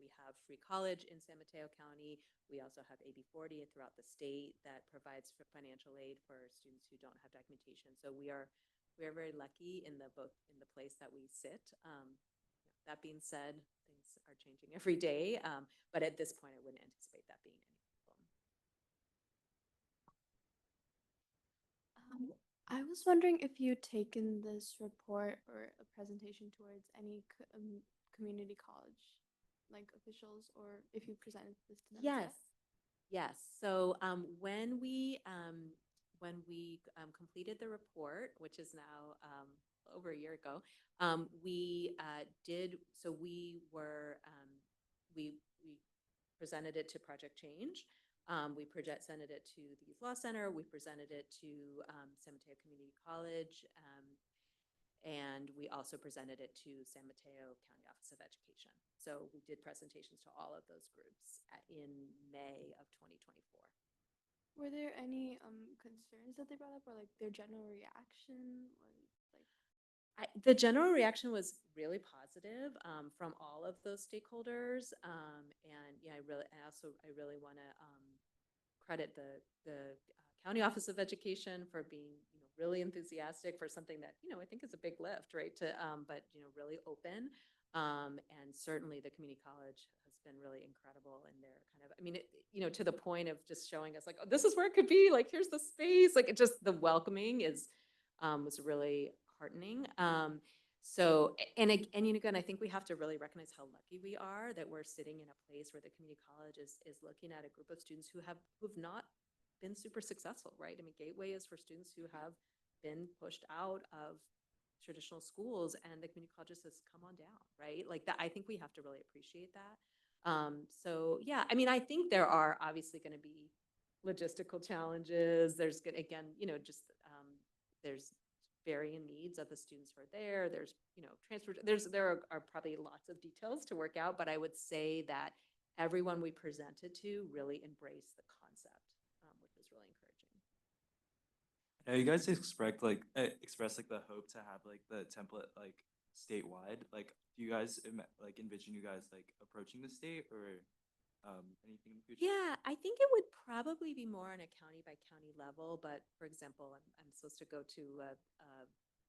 We have free college in San Mateo County. We also have AB 40 throughout the state that provides for financial aid for students who don't have documentation. So we are very lucky in the place that we sit. That being said, things are changing every day. But at this point, I wouldn't anticipate that being any problem. I was wondering if you'd taken this report or a presentation towards any community college, like officials, or if you presented this to them. Yes. So when we completed the report, which is now over a year ago, we presented it to Project Change. We presented it to the Youth Law Center. We presented it to San Mateo Community College. And we also presented it to San Mateo County Office of Education. So we did presentations to all of those groups in May of 2024. Were there any concerns that they brought up, or like their general reaction was like? The general reaction was really positive from all of those stakeholders, and yeah, I really want to credit the County Office of Education for being really enthusiastic for something that I think is a big lift, right? But really open, and certainly the community college has been really incredible in their kind of, I mean, to the point of just showing us like, oh, this is where it could be. Like, here's the space. Like, it just the welcoming was really heartening. And again, I think we have to really recognize how lucky we are that we're sitting in a place where the community college is looking at a group of students who've not been super successful, right? I mean, Gateway is for students who have been pushed out of traditional schools, and the community colleges has come on down, right? Like that, I think we have to really appreciate that. So yeah, I mean, I think there are obviously going to be logistical challenges. There's going to, again, there's varying needs of the students who are there. There's, transfer, there are probably lots of details to work out, but I would say that everyone we presented to really embraced the concept, which was really encouraging. Yeah, you guys express like the hope to have like the template like statewide. Like, do you guys envision you guys like approaching the state or anything in the future? Yeah, I think it would probably be more on a county by county level. But for example, I'm supposed to go to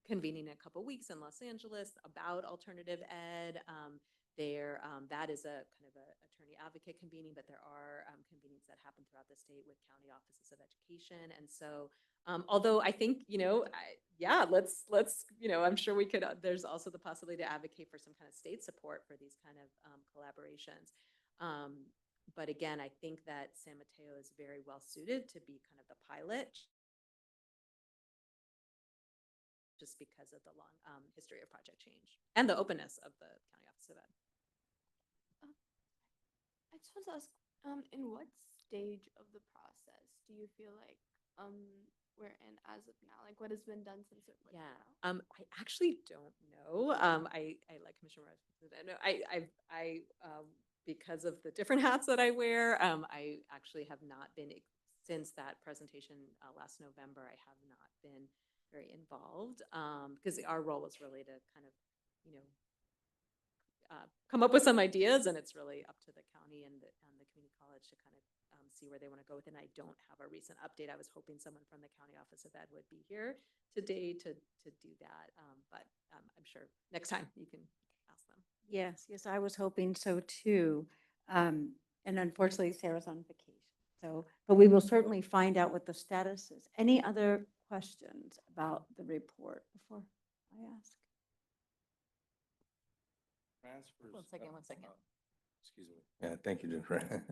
convening in a couple weeks in Los Angeles about alternative ed. That is a kind of a attorney advocate convening, but there are convenings that happen throughout the state with county offices of education. And so, although I think, let's, I'm sure we could, there's also the possibility to advocate for some kind of state support for these kind of collaborations. But again, I think that San Mateo is very well suited to be kind of the pilot, just because of the long history of Project Change and the openness of the County Office of Ed. I just want to ask, in what stage of the process do you feel like we're in as of now? Like, what has been done since it was out? I actually don't know. I like Commissioner Rogers. Because of the different hats that I wear, I actually have not been, since that presentation last November, I have not been very involved, because our role was really to kind of, come up with some ideas, and it's really up to the county and the community college to kind of see where they want to go with it. And I don't have a recent update. I was hoping someone from the County Office of Ed would be here today to do that, but I'm sure next time you can ask them. Yes, I was hoping so too. And unfortunately, Sarah's on vacation. So, but we will certainly find out what the status is. Any other questions about the report before I ask? Transfers. One second. Excuse me. Yeah, thank you, Jennifer.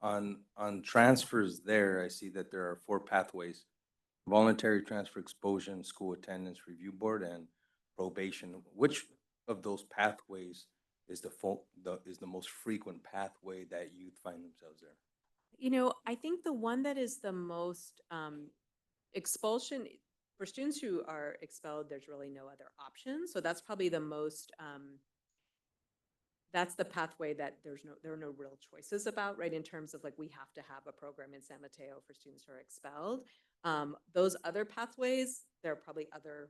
On transfers there, I see that there are 4 pathways: voluntary transfer, expulsion, school attendance review board, and probation. Which of those pathways is the most frequent pathway that youth find themselves there? I think the one that is the most expulsion for students who are expelled, there's really no other option. So that's probably the most, that's the pathway that there are no real choices about, right? In terms of like, we have to have a program in San Mateo for students who are expelled. Those other pathways, there are probably other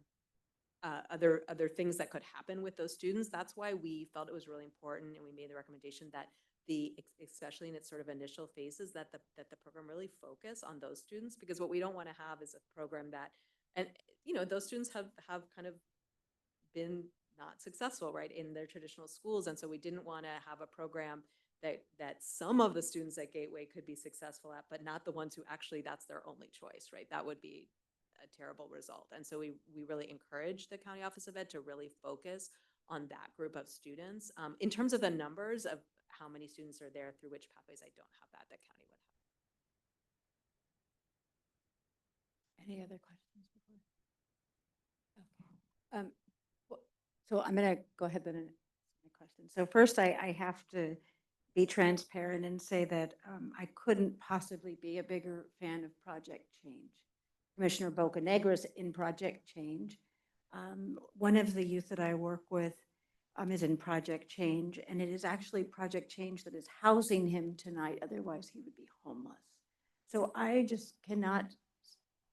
things that could happen with those students. That's why we felt it was really important, and we made the recommendation that especially in its sort of initial phases, that the program really focus on those students, because what we don't want to have is a program that, and those students have kind of been not successful, right, in their traditional schools. And so we didn't want to have a program that some of the students at Gateway could be successful at, but not the ones who actually that's their only choice, right? That would be a terrible result. And so we really encourage the County Office of Ed to really focus on that group of students. In terms of the numbers of how many students are there through which pathways, I don't have that. The county would have. Any other questions before? Okay. So I'm going to go ahead and answer my question. So first, I have to be transparent and say that I couldn't possibly be a bigger fan of Project Change. Commissioner Bocanegra's in Project Change. One of the youth that I work with is in Project Change, and it is actually Project Change that is housing him tonight. Otherwise, he would be homeless. So I just cannot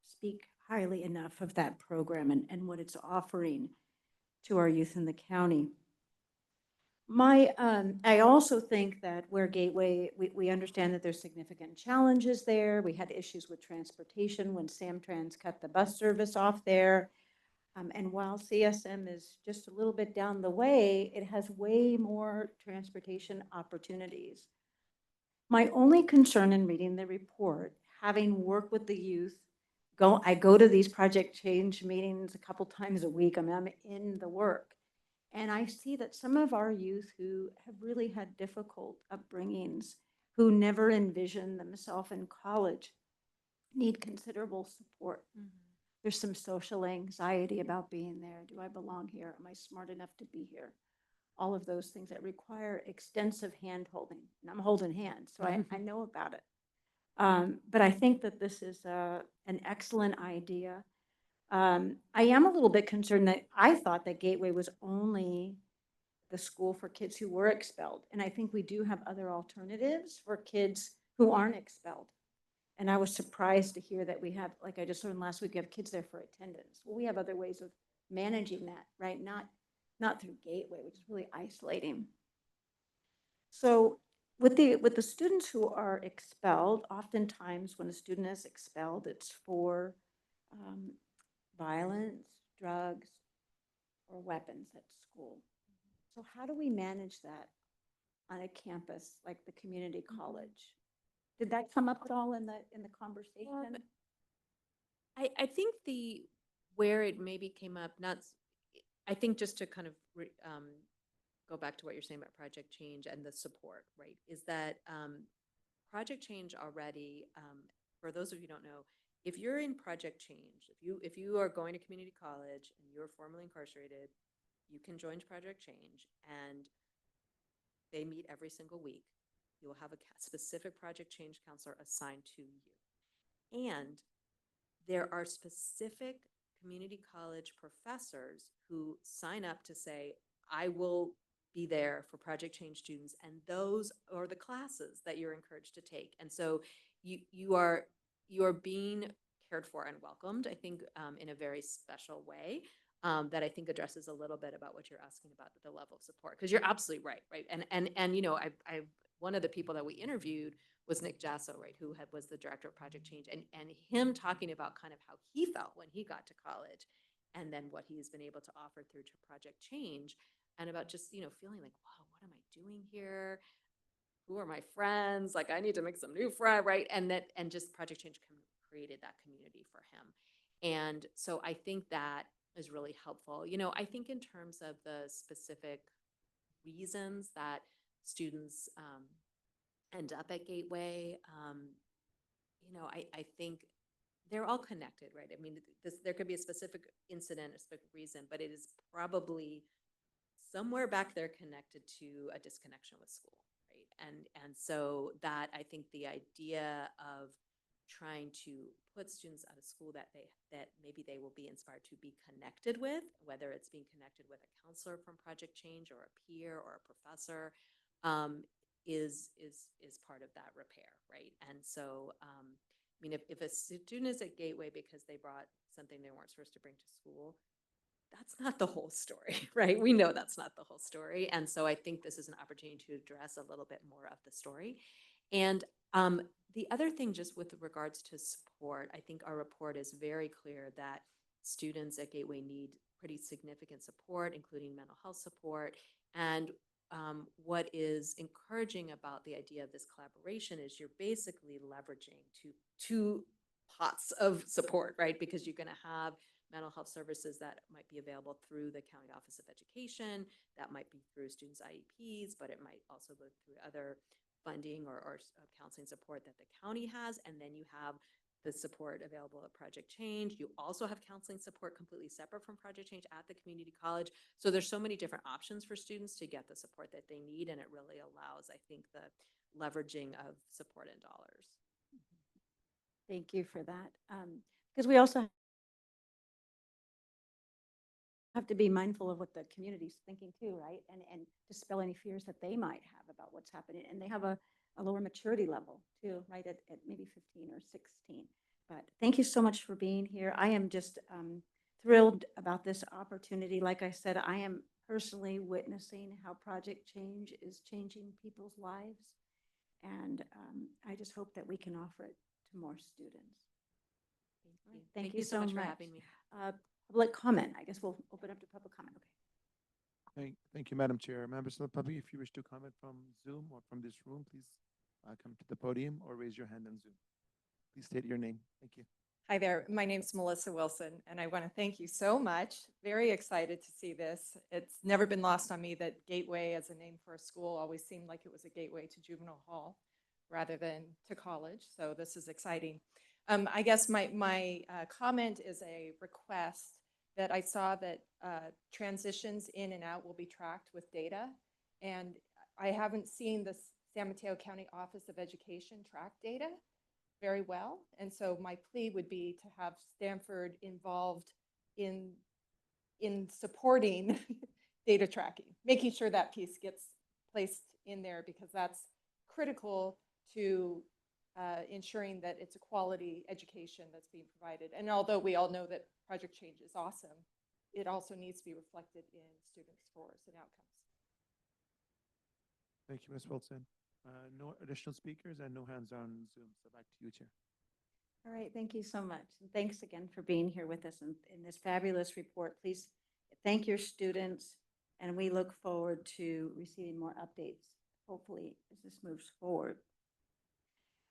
speak highly enough of that program and what it's offering to our youth in the county. I also think that where Gateway, we understand that there's significant challenges there. We had issues with transportation when Samtrans cut the bus service off there. And while CSM is just a little bit down the way, it has way more transportation opportunities. My only concern in reading the report, having worked with the youth, I go to these project change meetings a couple times a week. I mean, I'm in the work. And I see that some of our youth who have really had difficult upbringings, who never envisioned themselves in college, need considerable support. There's some social anxiety about being there. Do I belong here? Am I smart enough to be here? All of those things that require extensive hand holding. And I'm holding hands, so I know about it. But I think that this is an excellent idea. I am a little bit concerned that I thought that Gateway was only the school for kids who were expelled. And I think we do have other alternatives for kids who aren't expelled. And I was surprised to hear that we have, like I just learned last week, we have kids there for attendance. Well, we have other ways of managing that, right? Not through Gateway, which is really isolating. So with the students who are expelled, oftentimes when a student is expelled, it's for violence, drugs, or weapons at school. So how do we manage that on a campus like the community college? Did that come up at all in the conversation? I think where it maybe came up, I think just to kind of go back to what you're saying about Project Change and the support, right, is that Project Change already, for those of you who don't know, if you're in Project Change, if you are going to community college and you're formerly incarcerated, you can join Project Change, and they meet every single week. You will have a specific Project Change counselor assigned to you. And there are specific community college professors who sign up to say, I will be there for Project Change students, and those are the classes that you're encouraged to take. And so you are being cared for and welcomed, I think, in a very special way. That I think addresses a little bit about what you're asking about the level of support, because you're absolutely right, right? And you know, I one of the people that we interviewed was Nick Jasso, right, who was the director of Project Change, and him talking about kind of how he felt when he got to college, and then what he's been able to offer through to Project Change, and about just, you know, feeling like, wow, what am I doing here? Who are my friends? Like, I need to make some new friends, right? And just Project Change created that community for him. And so I think that is really helpful. You know, I think in terms of the specific reasons that students end up at Gateway, you know, I think they're all connected, right? I mean, there could be a specific incident, a specific reason, but it is probably somewhere back there connected to a disconnection with school, right? And so that, I think the idea of trying to put students out of school that maybe they will be inspired to be connected with, whether it's being connected with a counselor from Project Change or a peer or a professor, is part of that repair, right? And so, I mean, if a student is at Gateway because they brought something they weren't supposed to bring to school, that's not the whole story, right? We know that's not the whole story. And so I think this is an opportunity to address a little bit more of the story. And the other thing, just with regards to support, I think our report is very clear that students at Gateway need pretty significant support, including mental health support. And what is encouraging about the idea of this collaboration is you're basically leveraging two pots of support, right? Because you're going to have mental health services that might be available through the County Office of Education, that might be through students' IEPs, but it might also go through other funding or counseling support that the county has. And then you have the support available at Project Change. You also have counseling support completely separate from Project Change at the community college. So there's so many different options for students to get the support that they need. And it really allows, I think, the leveraging of support and dollars. Thank you for that. Because we also have to be mindful of what the community's thinking too, right? And dispel any fears that they might have about what's happening. And they have a a lower maturity level too, right, at maybe 15 or 16. But thank you so much for being here. I am just thrilled about this opportunity. Like I said, I am personally witnessing how Project Change is changing people's lives. And I just hope that we can offer it to more students. Thank you so much much for having me. Public comment. I guess we'll open up to public comment. Okay. Thank you, Madam Chair. Members of the public, if you wish to comment from Zoom or from this room, please come to the podium or raise your hand on Zoom. Please state your name. Thank you. Hi there, my name's Melissa Wilson, and I want to thank you so much. Very excited to see this. It's never been lost on me that Gateway as a name for a school always seemed like it was a gateway to juvenile hall rather than to college, so this is exciting. I guess my comment is a request that I saw that transitions in and out will be tracked with data, and I haven't seen the San Mateo County Office of Education track data very well. And so my plea would be to have Stanford involved in supporting data tracking, making sure that piece gets placed in there, because that's critical to ensuring that it's a quality education that's being provided. And although we all know that Project Change is awesome, it also needs to be reflected in student scores and outcomes. Thank you, Ms. Wilson. No additional speakers and no hands on Zoom. So back to you, Chair. All right, thank you so much. And thanks again for being here with us in this fabulous report. Please thank your students, and we look forward to receiving more updates, hopefully, as this moves forward.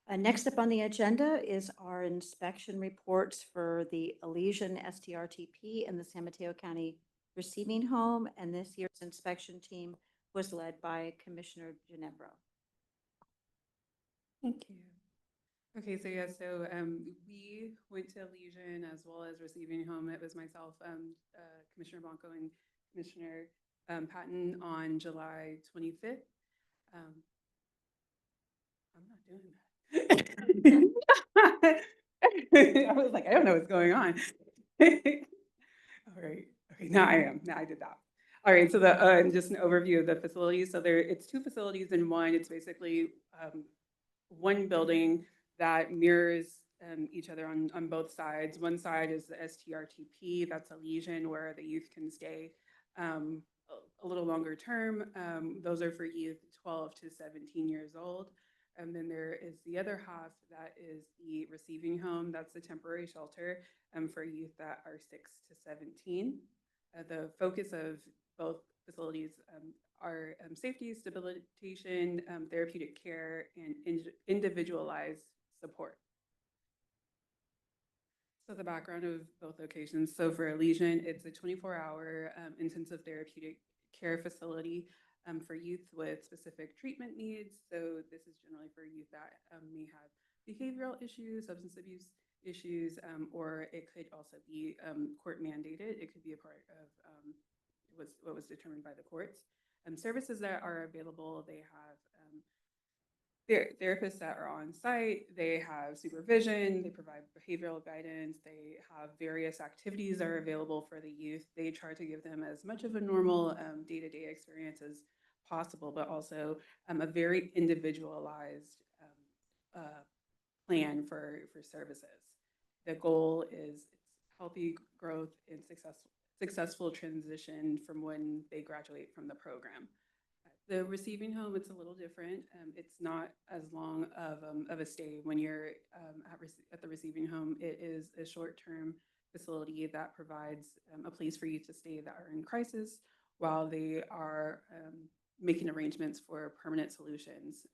Next up on the agenda is our inspection reports for the Elysian STRTP and the San Mateo County Receiving Home, and this year's inspection team was led by Commissioner Ginebro. Thank you. Okay, so yeah, so we went to Elysian as well as Receiving Home. It was myself, Commissioner Blanco, and Commissioner Patton on July 25th. I'm not doing that. I was like, I don't know what's going on. All right. Okay, now I am. Now I did that. All right, so just an overview of the facilities. So it's two facilities in one. It's basically one building that mirrors each other on both sides. One side is the STRTP, that's Elysian, where the youth can stay a little longer term. Those are for youth 12 to 17 years old. And then there is the other half that is the Receiving Home. That's the temporary shelter for youth that are 6 to 17. The focus of both facilities are safety, stabilization, therapeutic care, and individualized support. So the background of both locations. So for Elysian, it's a 24-hour intensive therapeutic care facility for youth with specific treatment needs. So this is generally for youth that may have behavioral issues, substance abuse issues, or it could also be court mandated. It could be a part of what was determined by the courts. Services that are available, they have therapists that are on site, they have supervision, they provide behavioral guidance, they have various activities that are available for the youth. They try to give them as much of a normal day-to-day experience as possible, but also a very individualized plan for services. The goal is healthy growth and successful transition from when they graduate from the program. The Receiving Home, it's a little different. It's not as long of a stay when you're at the Receiving Home. It is a short-term facility that provides a place for you to stay that are in crisis while they are making arrangements for permanent solutions.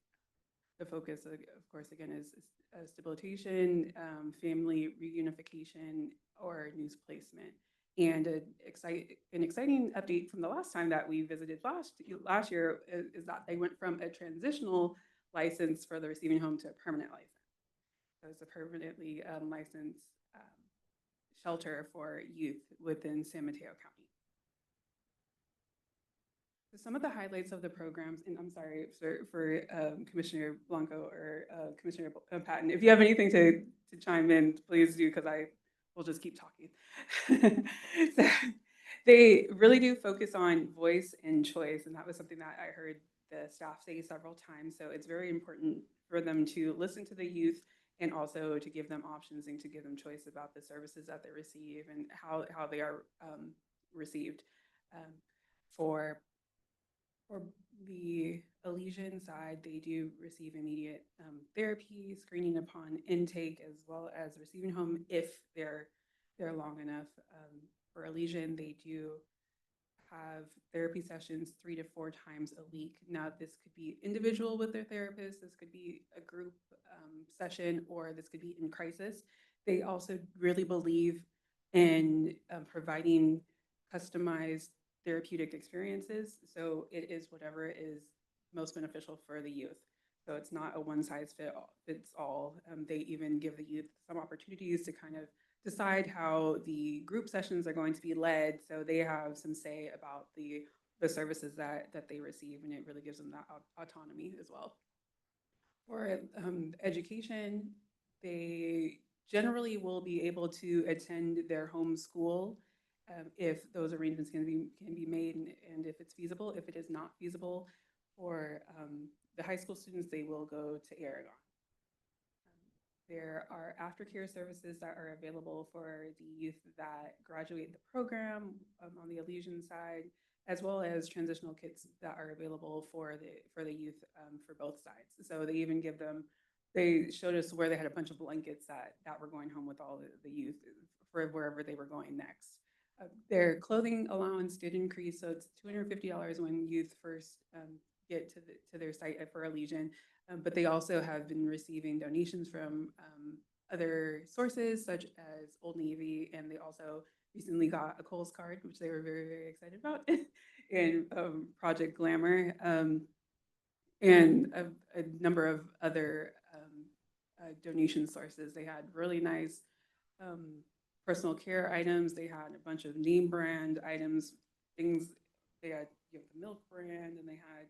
The focus, of course, again, is stabilization, family reunification, or new placement. And an exciting update from the last time that we visited last year is that they went from a transitional license for the Receiving Home to a permanent license. So it's a permanently licensed shelter for youth within San Mateo County. So some of the highlights of the programs, and I'm sorry for Commissioner Blanco or Commissioner Patton, if you have anything to chime in, please do, because I will just keep talking. So they really do focus on voice and choice, and that was something that I heard the staff say several times. So it's very important for them to listen to the youth and also to give them options and to give them choice about the services that they receive and how they are received. Um, for the Elysian side, they do receive immediate therapy, screening upon intake, as well as receiving home if they're long enough. For Elysian, they do have therapy sessions 3 to 4 times a week. Now, this could be individual with their therapist, this could be a group session, or this could be in crisis. They also really believe in providing customized therapeutic experiences. So it is whatever is most beneficial for the youth. So it's not a fits all. They even give the youth some opportunities to kind of decide how the group sessions are going to be led. So they have some say about the services that they receive, and it really gives them that autonomy as well. For education, they generally will be able to attend their home school if those arrangements can be made and if it's feasible. If it is not feasible for the high school students, they will go to Aragon. There are aftercare services that are available for the youth that graduate the program on the Elysian side, as well as transitional kits that are available for the youth for both sides. So they even give them, they showed us where they had a bunch of blankets that were going home with all the youth for wherever they were going next. Their clothing allowance did increase, so it's $250 when youth first get to their site for Elysian. But they also have been receiving donations from other sources such as Old Navy, and they also recently got a Kohl's card, which they were very, very excited about, and Project Glamour, and a number of other donation sources. They had really nice personal care items. They had a bunch of name brand items, things. They had the milk brand, and they had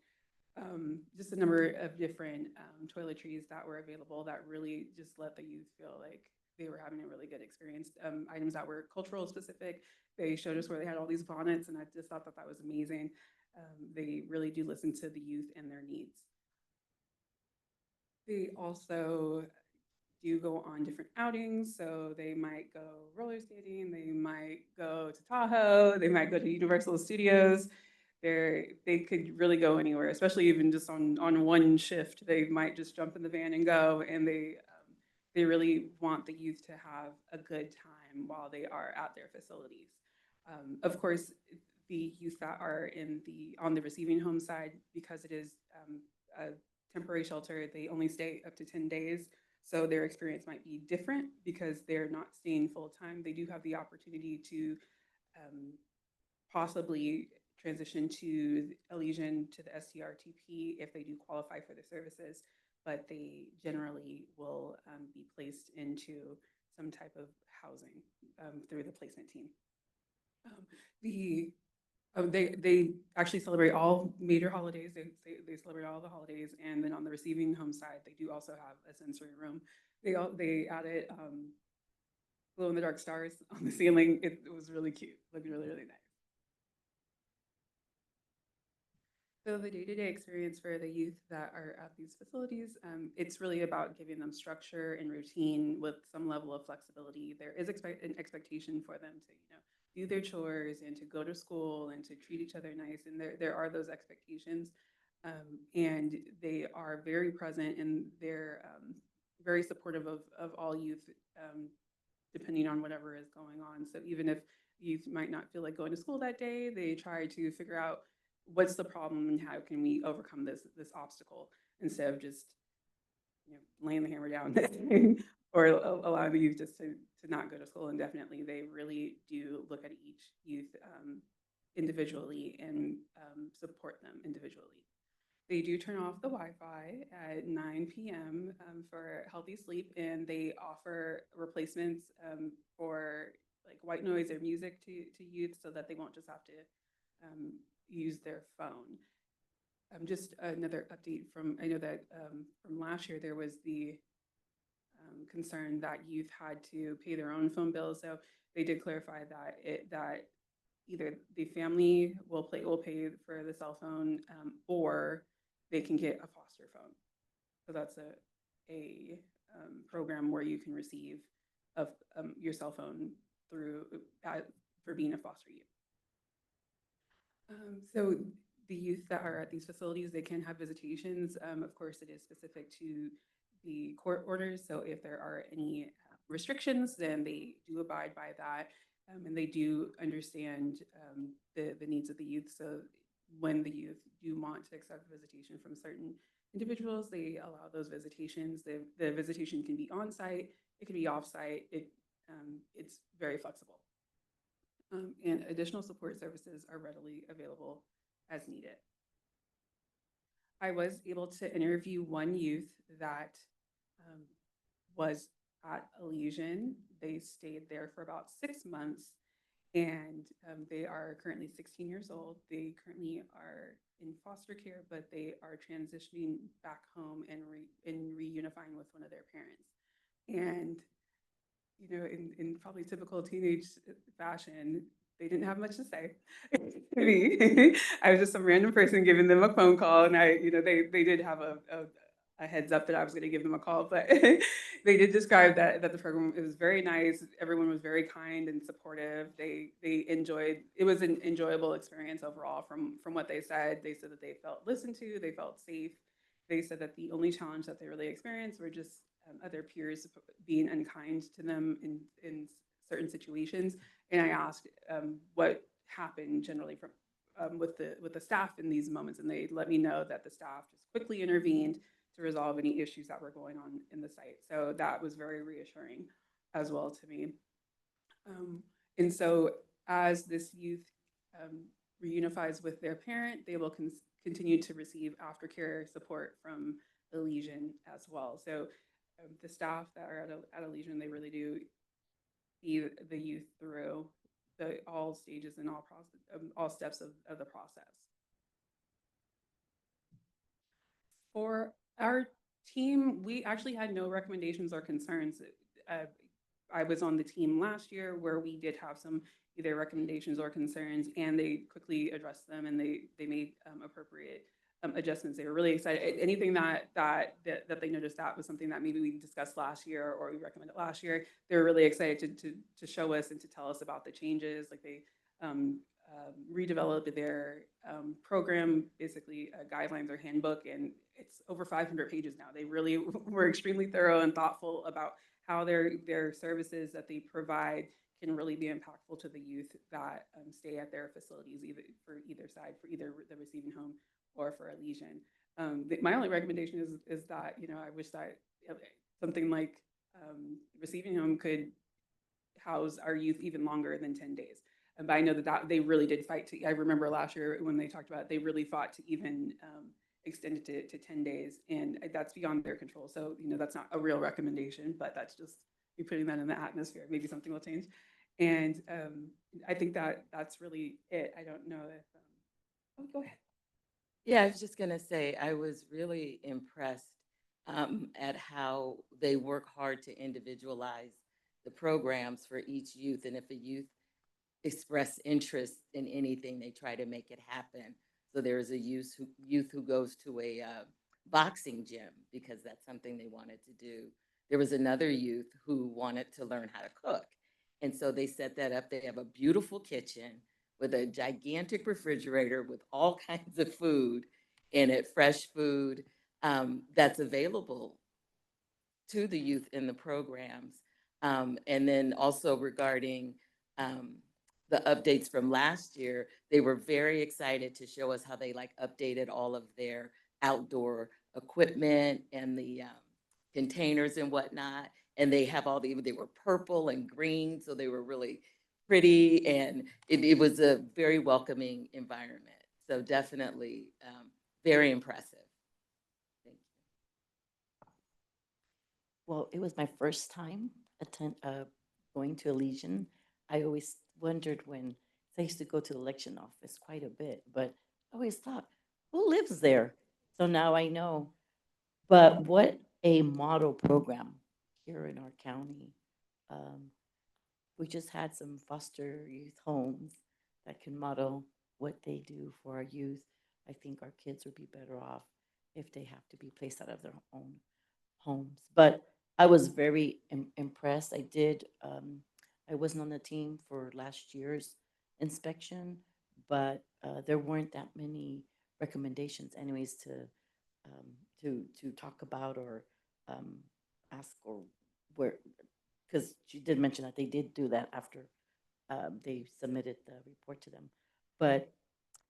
just a number of different toiletries that were available that really just let the youth feel like they were having a really good experience. Items that were cultural specific. They showed us where they had all these bonnets, and I just thought that was amazing. They really do listen to the youth and their needs. They also do go on different outings. So they might go roller skating, they might go to Tahoe, they might go to Universal Studios. They could really go anywhere, especially even just on one shift. They might just jump in the van and go, and they really want the youth to have a good time while they are at their facilities. Of course, the youth that are on the receiving home side, because it is a temporary shelter, they only stay up to 10 days. So their experience might be different because they're not staying full time. They do have the opportunity to possibly transition to Elysian to the STRTP if they do qualify for the services, but they generally will be placed into some type of housing through the placement team. They actually celebrate all major holidays. They celebrate all the holidays, and then on the receiving home side, they do also have a sensory room. They added glow in the dark stars on the ceiling. It was really cute, looked really, really nice. So the day-to-day experience for the youth that are at these facilities, it's really about giving them structure and routine with some level of flexibility. There is an expectation for them to, do their chores and to go to school and to treat each other nice. And there are those expectations. And they are very present, and they're very supportive of all youth, depending on whatever is going on. So even if youth might not feel like going to school that day, they try to figure out what's the problem and how can we overcome this obstacle, instead of just laying the hammer down or allowing the youth just to not go to school indefinitely. They really do look at each youth individually and support them individually. They do turn off the Wi-Fi at 9 p.m. For healthy sleep, and they offer replacements for like white noise or music to youth, so that they won't just have to use their phone. Just another update I know that from last year, there was the concern that youth had to pay their own phone bills. So they did clarify that either the family will pay for the cell phone, or they can get a foster phone. So that's a program where you can receive your cell phone through for being a foster youth. So the youth that are at these facilities, they can have visitations. Of course, it is specific to the court orders. So if there are any restrictions, then they do abide by that. And they do understand the needs of the youth. So when the youth do want to accept visitation from certain individuals, they allow those visitations. The visitation can be on site, it can be off site. It's very flexible. And additional support services are readily available as needed. I was able to interview one youth that was at Elysian. They stayed there for about 6 months, and they are currently 16 years old. They currently are in foster care, but they are transitioning back home and reunifying with one of their parents. And you know, in probably typical teenage fashion, they didn't have much to say to me. I was just some random person giving them a phone call, and they did have a heads up that I was going to give them a call, but they did describe that the program, it was very nice. Everyone was very kind and supportive. They enjoyed, it was an enjoyable experience overall from what they said. They said that they felt listened to, they felt safe. They said that the only challenge that they really experienced were just other peers being unkind to them in certain situations. And I asked what happened generally from with the staff in these moments, and they let me know that the staff just quickly intervened to resolve any issues that were going on in the site. So that was very reassuring as well to me. And so as this youth reunifies with their parent, they will continue to receive aftercare support from Elysian as well. So the staff that are at Elysian, they really do see the youth through all stages and all steps of the process. For our team, we actually had no recommendations or concerns. I was on the team last year where we did have some either recommendations or concerns, and they quickly addressed them, and they made appropriate adjustments. They were really excited. Anything that they noticed that was something that maybe we discussed last year or we recommended last year, they were really excited to show us and to tell us about the changes. Like they redeveloped their program, basically guidelines or handbook, and it's over 500 pages now. They really were extremely thorough and thoughtful about how their services that they provide can really be impactful to the youth that stay at their facilities, either side, for either the receiving home or for Elysian. My only recommendation is that, I wish that something like receiving home could house our youth even longer than 10 days. But I know that they really did fight I remember last year when they talked about it, they really fought to even extend it to 10 days, and that's beyond their control. So, that's not a real recommendation, but that's just me putting that in the atmosphere. Maybe something will change. And I think that's really it. I don't know if, oh, go ahead. Yeah, I was just gonna say, I was really impressed at how they work hard to individualize the programs for each youth. And if a youth express interest in anything, they try to make it happen. So there is a youth who goes to a boxing gym because that's something they wanted to do. There was another youth who wanted to learn how to cook. And so they set that up. They have a beautiful kitchen with a gigantic refrigerator with all kinds of food in it, fresh food that's available to the youth in the programs. And then also regarding the updates from last year, they were very excited to show us how they updated all of their outdoor equipment and the containers and whatnot. And they have they were purple and green, so they were really pretty, and it was a very welcoming environment. So definitely very impressive. Thank you. Well, it was my first time going to Elysian. I always wondered when I used to go to the election office quite a bit, but I always thought, who lives there? So now I know. But what a model program here in our county. We just had some foster youth homes that can model what they do for our youth. I think our kids would be better off if they have to be placed out of their own homes. But I was very impressed. I wasn't on the team for last year's inspection, but there weren't that many recommendations anyways to talk about or ask or where, because she did mention that they did do that after they submitted the report to them. But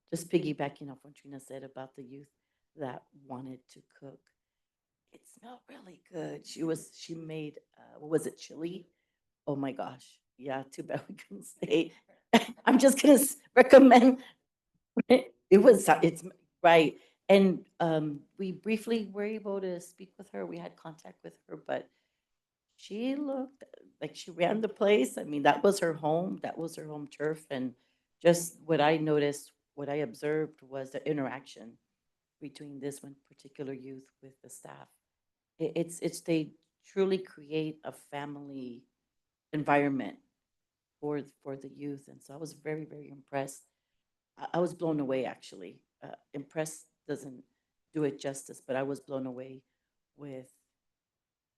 just piggybacking off what Trina said about the youth that wanted to cook, it smelled really good. She made what was it, chili? Oh my gosh. Yeah, too bad we couldn't stay. I'm just gonna recommend it's right. And we briefly were able to speak with her. We had contact with her, but she looked like she ran the place. I mean, that was her home. That was her home turf. And just what I noticed, what I observed was the interaction between this one particular youth with the staff. It's they truly create a family environment for the youth. And so I was very, very impressed. I was blown away actually. Impressed doesn't do it justice, but I was blown away with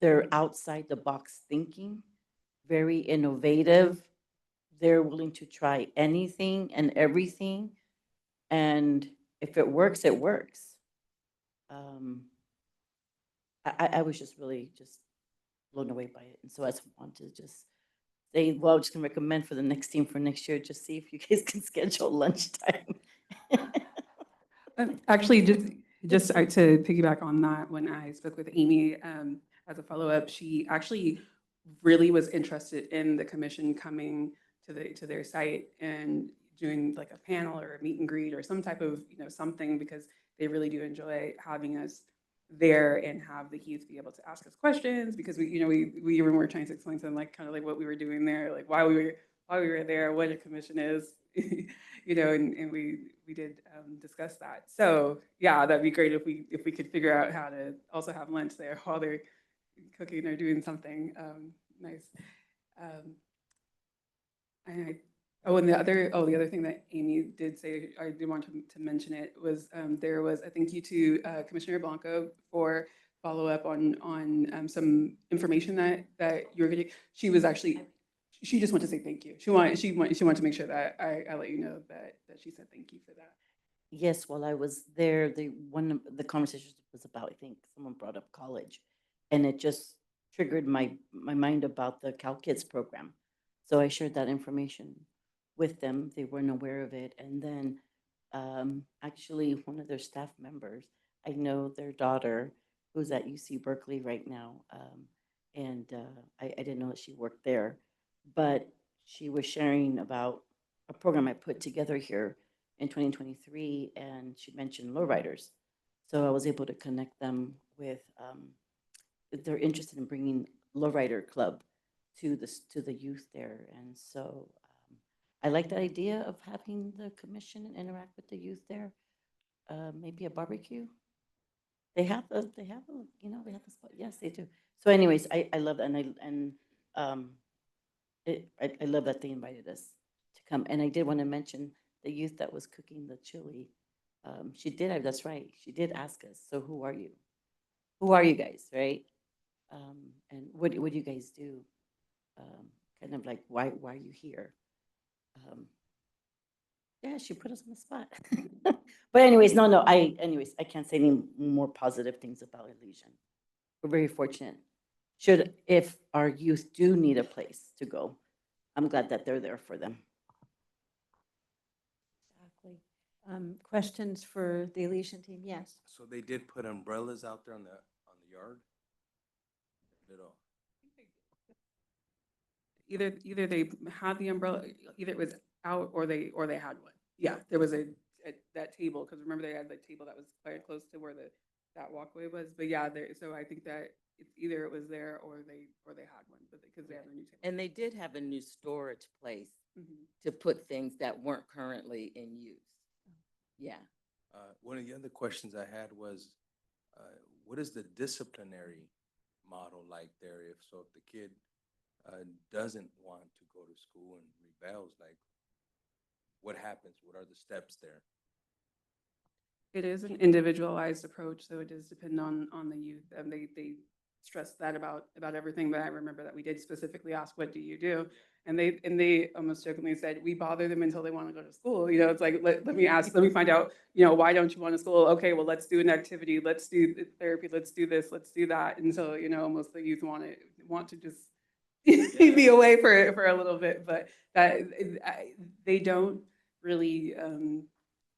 their outside the box thinking, very innovative. They're willing to try anything and everything. And if it works, it works. I was just really just blown away by it. And so I just want to just say, well, I'm just gonna recommend for the next team for next year, just see if you guys can schedule lunchtime. Actually, just to piggyback on that, when I spoke with Amy as a follow-up, she actually really was interested in the commission coming to their site and doing like a panel or a meet and greet or some type of, something, because they really do enjoy having us there and have the youth be able to ask us questions, because we even were trying to explain to them like kind of like what we were doing there, like why we were there, what a commission is, and we did discuss that. So yeah, that'd be great if we could figure out how to also have lunch there while they're cooking or doing something nice. And the other thing that Amy did say, I did want to mention it, was there was a thank you to Commissioner Blanco for follow up on some information that you're getting. She just wanted to say thank you. She wanted to make sure that I let you know that she said thank you for that. Yes, while I was there, one of the conversations was about, I think someone brought up college, and it just triggered my mind about the Cal Kids program. So I shared that information with them. They weren't aware of it. And then actually one of their staff members, I know their daughter who's at UC Berkeley right now. And I didn't know that she worked there, but she was sharing about a program I put together here in 2023, and she mentioned lowriders. So I was able to connect them with, they're interested in bringing lowrider club to the youth there. And so I like the idea of having the commission interact with the youth there. Maybe a barbecue. They have the spot. Yes, they do. So anyways, I love that. I love that they invited us to come. And I did want to mention the youth that was cooking the chili. That's right. She did ask us, so who are you? Who are you guys, right? And what do you guys do? Kind of like, why are you here? Yeah, she put us on the spot. But anyways, I can't say any more positive things about Elysian. We're very fortunate. If our youth do need a place to go, I'm glad that they're there for them. Exactly. Questions for the Elysian team? Yes. So they did put umbrellas out there on the yard? Little. Either they had the umbrella, either it was out or they had one. Yeah, there was that table, because remember they had the table that was quite close to where that walkway was. But yeah, so I think that it's either it was there or they had one, but because they have a new table. And they did have a new storage place Mhm. to put things that weren't currently in use. Yeah. One of the other questions I had was, what is the disciplinary model like there? If the kid doesn't want to go to school and rebels, like what happens? What are the steps there? It is an individualized approach, so it does depend on the youth. They stress that about everything, but I remember that we did specifically ask, what do you do? And they almost jokingly said, we bother them until they want to go to school. You know, it's like, let me ask, let me find out, you know, why don't you want to school? Okay, well, let's do an activity, let's do therapy, let's do this, let's do that. And so, you know, almost the youth want to just be away for a little bit, but they don't really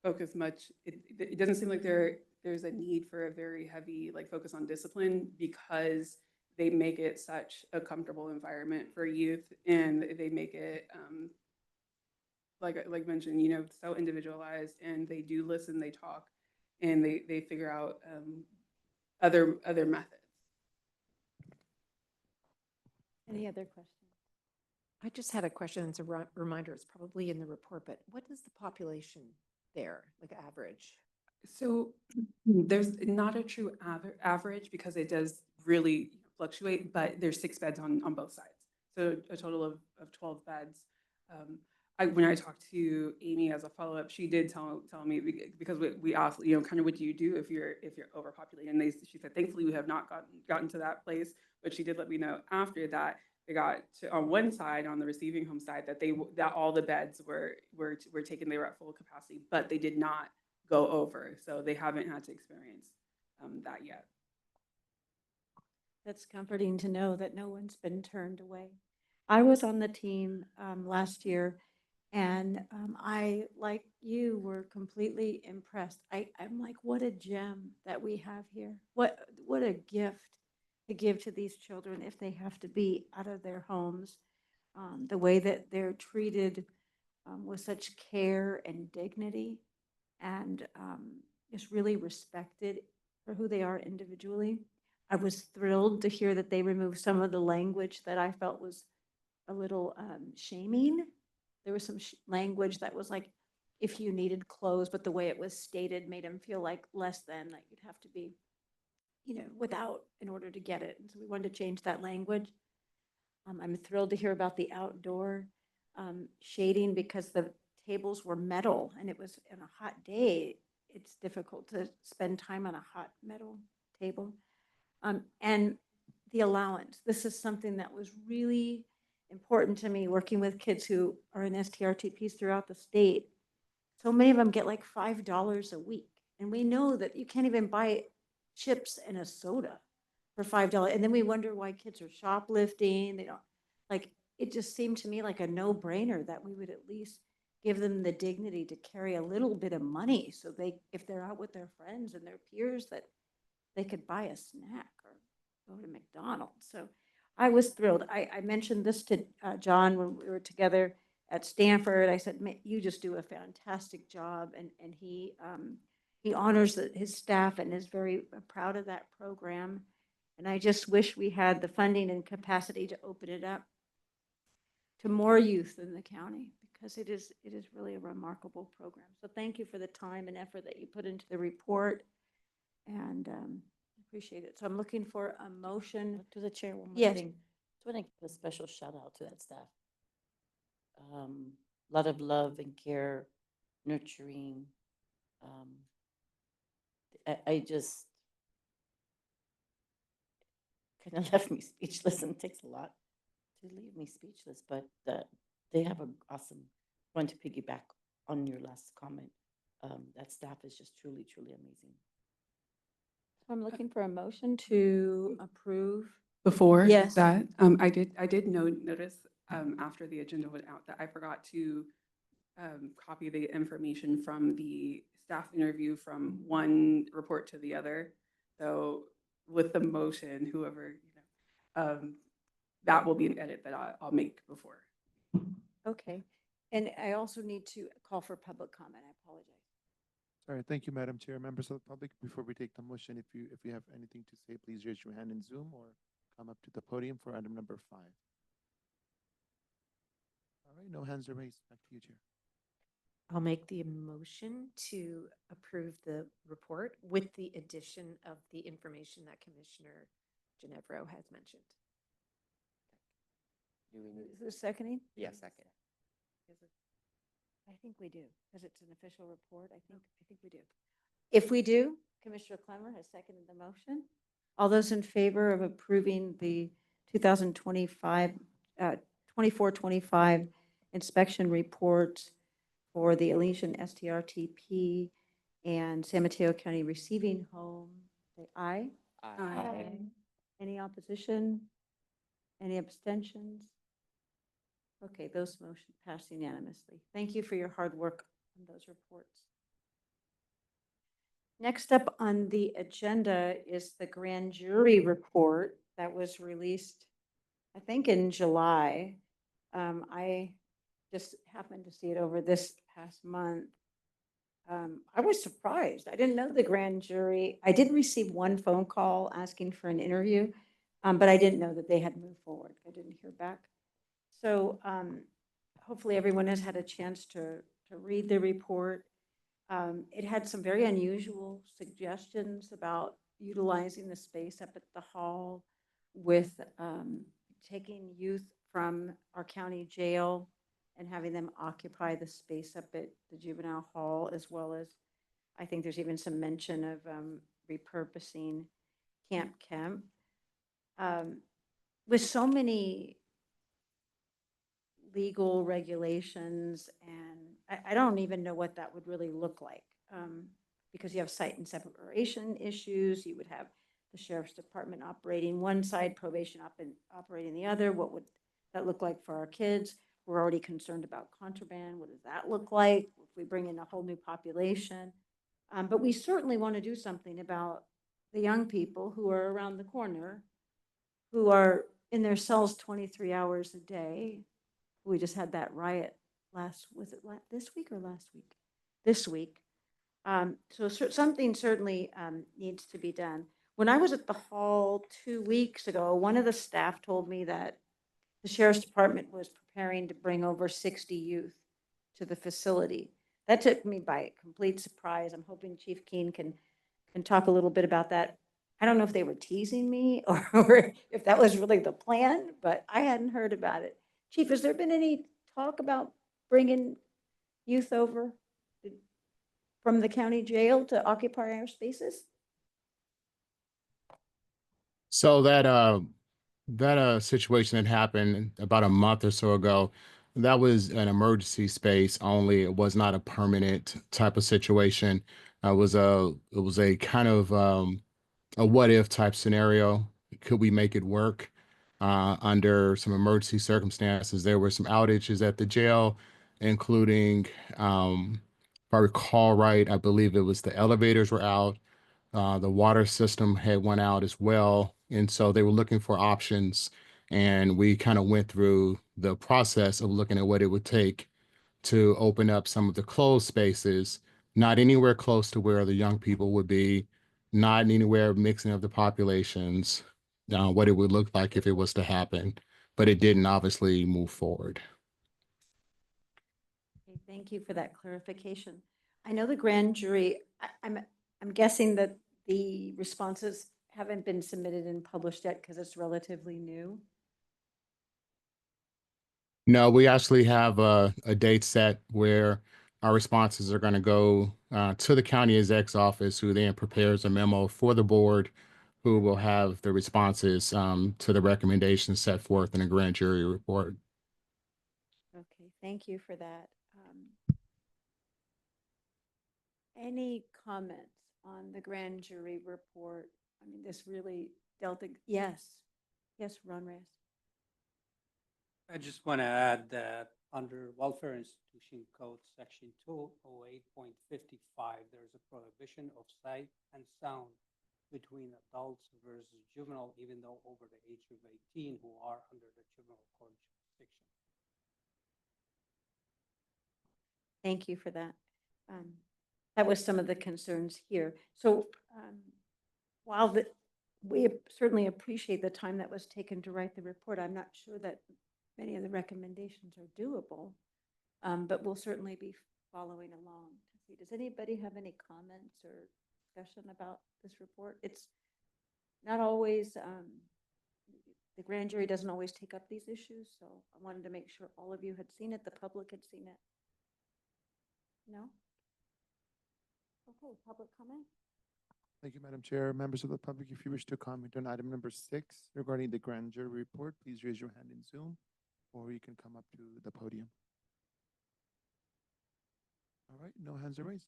focus much. It doesn't seem like there's a need for a very heavy like focus on discipline, because they make it such a comfortable environment for youth, and they make it like mentioned, you know, so individualized, and they do listen, they talk, and they figure out other methods. Any other questions? I just had a question. It's a reminder. It's probably in the report, but what is the population there, like average? So there's not a true average, because it does really fluctuate, but there's 6 beds on both sides. So a total of 12 beds. When I talked to Amy as a follow-up, she did tell me, because we asked, you know, kind of what do you do if you're overpopulated? And she said, thankfully we have not gotten to that place, but she did let me know after that they got to, on one side, on the receiving home side, that all the beds were taken, they were at full capacity, but they did not go over. So they haven't had to experience that yet. That's comforting to know that no one's been turned away. I was on the team last year, and I, like you, were completely impressed. I'm like, what a gem that we have here. What a gift to give to these children if they have to be out of their homes. The way that they're treated with such care and dignity, and is really respected for who they are individually. I was thrilled to hear that they removed some of the language that I felt was a little shaming. There was some language that was like, if you needed clothes, but the way it was stated made them feel like less than, like you'd have to be, you know, without in order to get it. And so we wanted to change that language. I'm thrilled to hear about the outdoor shading, because the tables were metal and it was on a hot day. It's difficult to spend time on a hot metal table. And the allowance. This is something that was really important to me, working with kids who are in STRTPs throughout the state. So many of them get like $5 a week. And we know that you can't even buy chips and a soda for $5. And then we wonder why kids are shoplifting. They don't, like, it just seemed to me like a no-brainer that we would at least give them the dignity to carry a little bit of money, so they, if they're out with their friends and their peers, that they could buy a snack or go to McDonald's. So I was thrilled. I mentioned this to John when we were together at Stanford. I said, you just do a fantastic job. And he honors his staff and is very proud of that program. And I just wish we had the funding and capacity to open it up to more youth in the county, because it is really a remarkable program. So thank you for the time and effort that you put into the report, and appreciate it. So I'm looking for a motion. To the chair, one more Yes. thing. Just want to give a special shout out to that staff. A lot of love and care, nurturing. I just kind of left me speechless, and it takes a lot to leave me speechless, but they have an awesome, going to piggyback on your last comment. That staff is just truly, truly amazing. So I'm looking for a motion to approve. Before Yes. that, I did notice after the agenda went out that I forgot to copy the information from the staff interview from one report to the other. So with the motion, whoever, that will be an edit that I'll make before. Okay. And I also need to call for public comment. I apologize. Sorry, thank you, Madam Chair. Members of the public, before we take the motion, if you have anything to say, please raise your hand in Zoom or come up to the podium for item number 5. All right, no hands are raised. Back to you, Chair. I'll make the motion to approve the report with the addition of the information that Commissioner Ginevro has mentioned. Do we need? Is this seconding? Yeah, second. I think we do, because it's an official report. I think we do. If we do, Commissioner Clemmer has seconded the motion. All those in favor of approving the 2025, 24-25 inspection reports for the Elysian STRTP and San Mateo County Receiving Home, say aye. Aye. Any opposition? Any abstentions? Okay, those motions passed unanimously. Thank you for your hard work on those reports. Next up on the agenda is the grand jury report that was released, I think, in July. I just happened to see it over this past month. I was surprised. I didn't know the grand jury. I did receive one phone call asking for an interview, but I didn't know that they had moved forward. I didn't hear back. So hopefully everyone has had a chance to read the report. It had some very unusual suggestions about utilizing the space up at the hall with taking youth from our county jail and having them occupy the space up at the juvenile hall, as well as, I think there's even some mention of repurposing Camp Kemp. With so many legal regulations, and I don't even know what that would really look like, because you have site and separation issues. You would have the sheriff's department operating one side, probation operating the other. What would that look like for our kids? We're already concerned about contraband. What does that look like if we bring in a whole new population? But we certainly want to do something about the young people who are around the corner, who are in their cells 23 hours a day. We just had that riot this week or last week? This week. So something certainly needs to be done. When I was at the hall 2 weeks ago, one of the staff told me that the sheriff's department was preparing to bring over 60 youth to the facility. That took me by complete surprise. I'm hoping Chief Keen can talk a little bit about that. I don't know if they were teasing me or if that was really the plan, but I hadn't heard about it. Chief, has there been any talk about bringing youth over from the county jail to occupy our spaces? So that situation that happened about a month or so ago, that was an emergency space only. It was not a permanent type of situation. It was a kind of a what if type scenario. Could we make it work under some emergency circumstances? There were some outages at the jail, including, if I recall right, I believe it was the elevators were out. The water system had went out as well. And so they were looking for options. And we kind of went through the process of looking at what it would take to open up some of the closed spaces, not anywhere close to where the young people would be, not anywhere mixing of the populations, what it would look like if it was to happen. But it didn't obviously move forward. Okay, thank you for that clarification. I know the grand jury, I'm guessing that the responses haven't been submitted and published yet because it's relatively new. No, we actually have a date set where our responses are going to go to the county exec's office, who then prepares a memo for the board, who will have the responses to the recommendations set forth in a grand jury report. Okay, thank you for that. Any comments on the grand jury report? I mean, this really dealt, yes, Ron Reyes. I just want to add that under Welfare Institution Code, Section 208.55, there's a prohibition of sight and sound between adults versus juvenile, even though over the age of 18 who are under the juvenile court jurisdiction. Thank you for that. That was some of the concerns here. So while we certainly appreciate the time that was taken to write the report, I'm not sure that many of the recommendations are doable, but we'll certainly be following along. Does anybody have any comments or discussion about this report? It's not always, the grand jury doesn't always take up these issues, so I wanted to make sure all of you had seen it, the public had seen it. No? Okay, public comment? Thank you, Madam Chair. Members of the public, if you wish to comment on item number 6 regarding the grand jury report, please raise your hand in Zoom, or you can come up to the podium. All right, no hands are raised.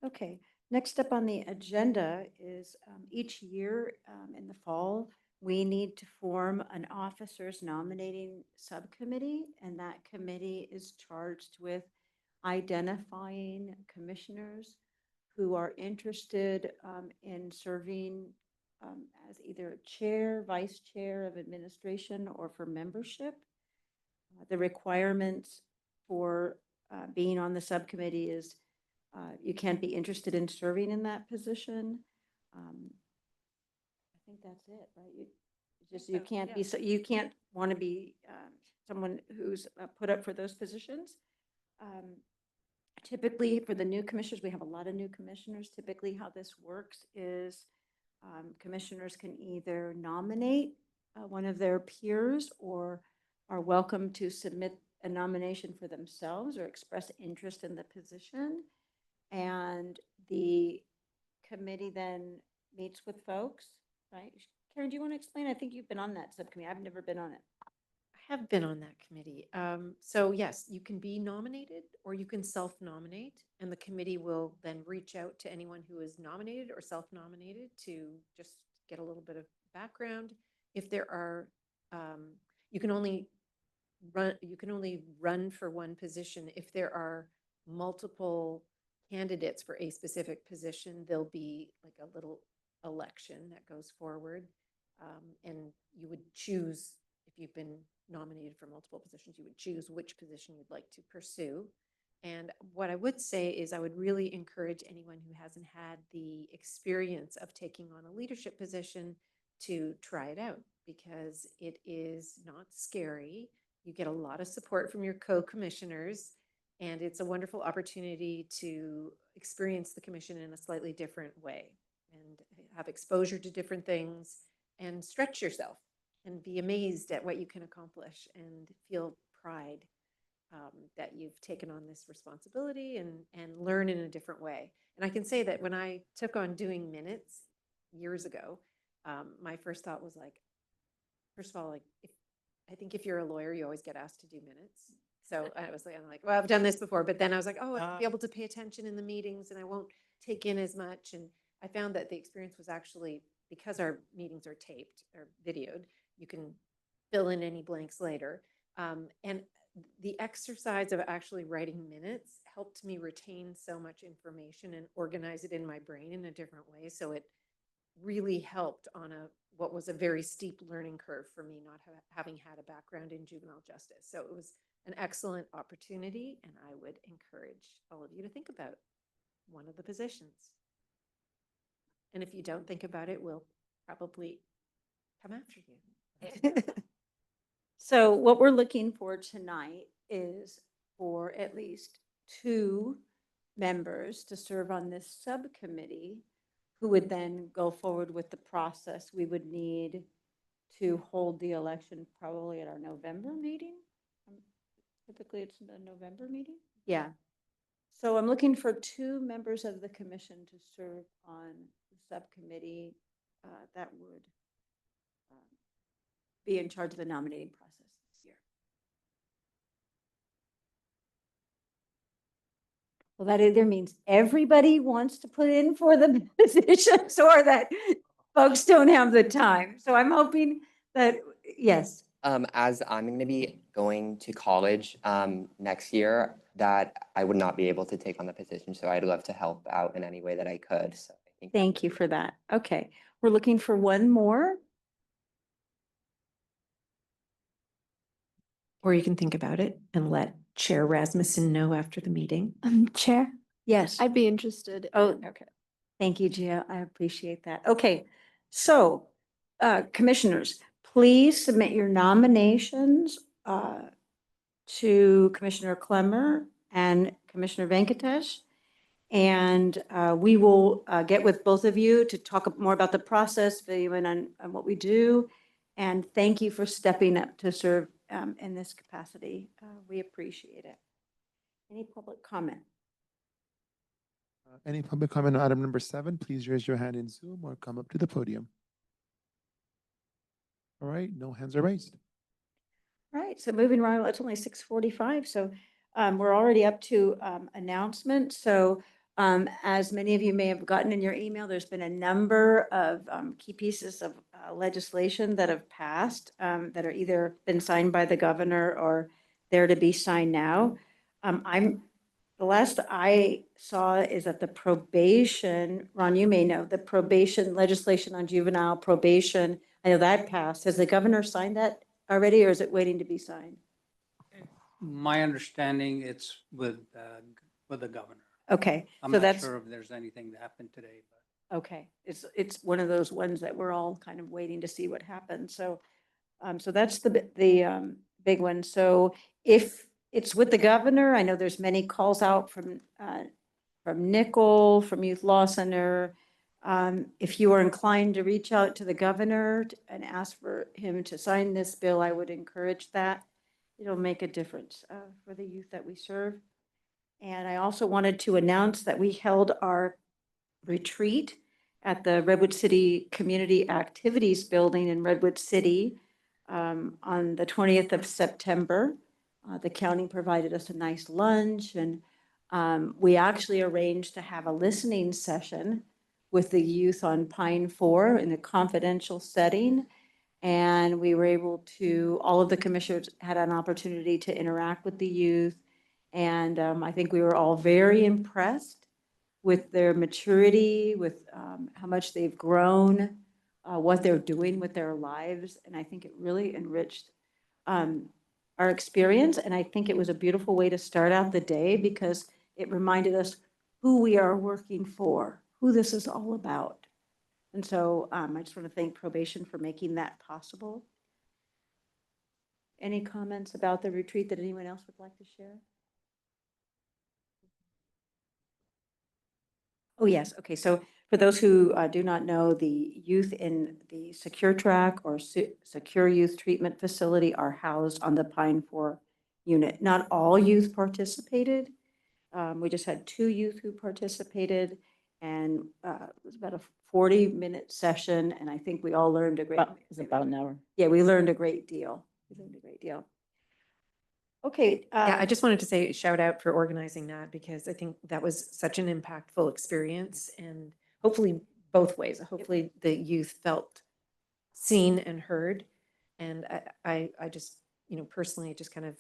Okay, next up on the agenda is each year in the fall, we need to form an officers nominating subcommittee, and that committee is charged with identifying commissioners who are interested in serving as either chair, vice chair of administration, or for membership. The requirements for being on the subcommittee is you can't be interested in serving in that position. I think that's it, right? You can't be, so you can't want to be someone who's put up for those positions. Typically, for the new commissioners, we have a lot of new commissioners. Typically, how this works is commissioners can either nominate one of their peers or are welcome to submit a nomination for themselves or express interest in the position. And the committee then meets with folks, right? Karen, do you want to explain? I think you've been on that subcommittee. I've never been on it. I have been on that committee. So yes, you can be nominated or you can self-nominate, and the committee will then reach out to anyone who is nominated or self-nominated to just get a little bit of background. If there are, you can only run for one position. If there are multiple candidates for a specific position, there'll be like a little election that goes forward. And you would choose, if you've been nominated for multiple positions, you would choose which position you'd like to pursue. And what I would say is I would really encourage anyone who hasn't had the experience of taking on a leadership position to try it out, because it is not scary. You get a lot of support from your co-commissioners, and it's a wonderful opportunity to experience the commission in a slightly different way and have exposure to different things and stretch yourself and be amazed at what you can accomplish and feel pride that you've taken on this responsibility and learn in a different way. And I can say that when I took on doing minutes years ago, my first thought was like, first of all, like, I think if you're a lawyer, you always get asked to do minutes. So I was like, I'm like, well, I've done this before, but then I was like, oh, I'll be able to pay attention in the meetings and I won't take in as much. And I found that the experience was actually, because our meetings are taped or videoed, you can fill in any blanks later. And the exercise of actually writing minutes helped me retain so much information and organize it in my brain in a different way. So it really helped on what was a very steep learning curve for me, not having had a background in juvenile justice. So it was an excellent opportunity, and I would encourage all of you to think about one of the positions. And if you don't think about it, we'll probably come after you. So what we're looking for tonight is for at least 2 members to serve on this subcommittee, who would then go forward with the process. We would need to hold the election probably at our November meeting. Typically, it's the November meeting. Yeah. So I'm looking for 2 members of the commission to serve on the subcommittee that would be in charge of the nominating process this year. Well, that either means everybody wants to put in for the positions or that folks don't have the time. So I'm hoping that, yes. As I'm going to be going to college next year, that I would not be able to take on the position. So I'd love to help out in any way that I could. So I think Thank you for that. Okay, we're looking for one more. Or you can think about it and let Chair Rasmussen know after the meeting. Chair, Yes. I'd be interested. Oh, in- okay. Thank you, Gia. I appreciate that. Okay, so commissioners, please submit your nominations to Commissioner Clemmer and Commissioner Venkatesh. And we will get with both of you to talk more about the process, fill you in on what we do. And thank you for stepping up to serve in this capacity. We appreciate it. Any public comment? Any public comment on item number 7, please raise your hand in Zoom or come up to the podium. All right, no hands are raised. All right, so moving right, it's only 6:45, so we're already up to announcements. So as many of you may have gotten in your email, there's been a number of key pieces of legislation that have passed that are either been signed by the governor or there to be signed now. The last I saw is that the probation, Ron, you may know, the probation legislation on juvenile probation, I know that passed. Has the governor signed that already, or is it waiting to be signed? My understanding, it's with the governor. Okay, I'm so not that's, sure if there's anything that happened today, but. okay. It's one of those ones that we're all kind of waiting to see what happens. So, so that's the big one. So if it's with the governor, I know there's many calls out from Nickel, from Youth Law Center. If you are inclined to reach out to the governor and ask for him to sign this bill, I would encourage that. It'll make a difference for the youth that we serve. And I also wanted to announce that we held our retreat at the Redwood City Community Activities Building in Redwood City on the 20th of September. The county provided us a nice lunch, and we actually arranged to have a listening session with the youth on Pine 4 in a confidential setting. And we were able to, all of the commissioners had an opportunity to interact with the youth. And I think we were all very impressed with their maturity, with how much they've grown, what they're doing with their lives. And I think it really enriched our experience. And I think it was a beautiful way to start out the day because it reminded us who we are working for, who this is all about. And so I just want to thank probation for making that possible. Any comments about the retreat that anyone else would like to share? Oh, yes. Okay. So for those who do not know, the youth in the Secure Track or Secure Youth Treatment Facility are housed on the Pine 4 unit. Not all youth participated. We just had 2 youth who participated, and it was about a 40-minute session, and I think we all learned a great. It's about an hour. Yeah, we learned a great deal. We learned a great deal. Okay. Yeah, I just wanted to say shout out for organizing that because I think that was such an impactful experience and hopefully both ways. Hopefully the youth felt seen and heard. And I just, you know, personally just kind of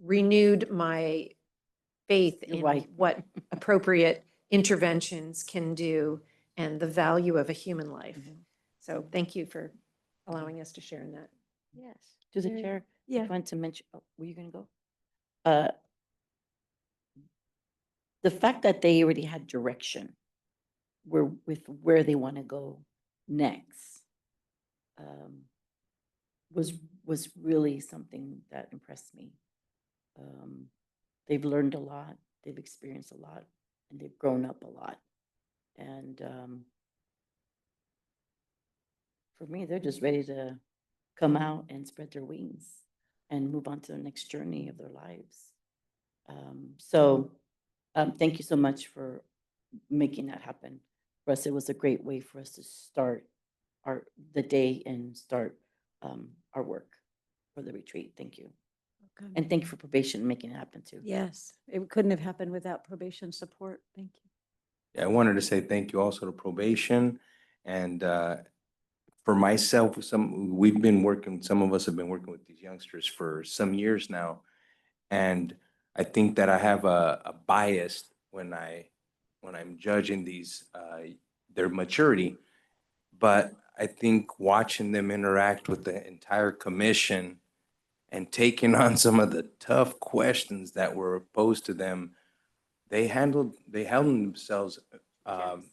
renewed my faith You're in right. what appropriate interventions can do and the value of a human life. So thank you for allowing us to share in that. Yes. To the Very- chair, Yeah. I want to mention, oh, were you gonna go? The fact that they already had direction with where they want to go next was really something that impressed me. They've learned a lot, they've experienced a lot, and they've grown up a lot. And for me, they're just ready to come out and spread their wings and move on to the next journey of their lives. Thank you so much for making that happen. For us, it was a great way for us to start the day and start our work for the retreat. Thank you. Okay. And thank you for probation making it happen too. Yes, it couldn't have happened without probation support. Thank you. Yeah, I wanted to say thank you also to probation. And for myself, some of us have been working with these youngsters for some years now. And I think that I have a bias when I'm judging their maturity. But I think watching them interact with the entire commission and taking on some of the tough questions that were posed to them, they held themselves, in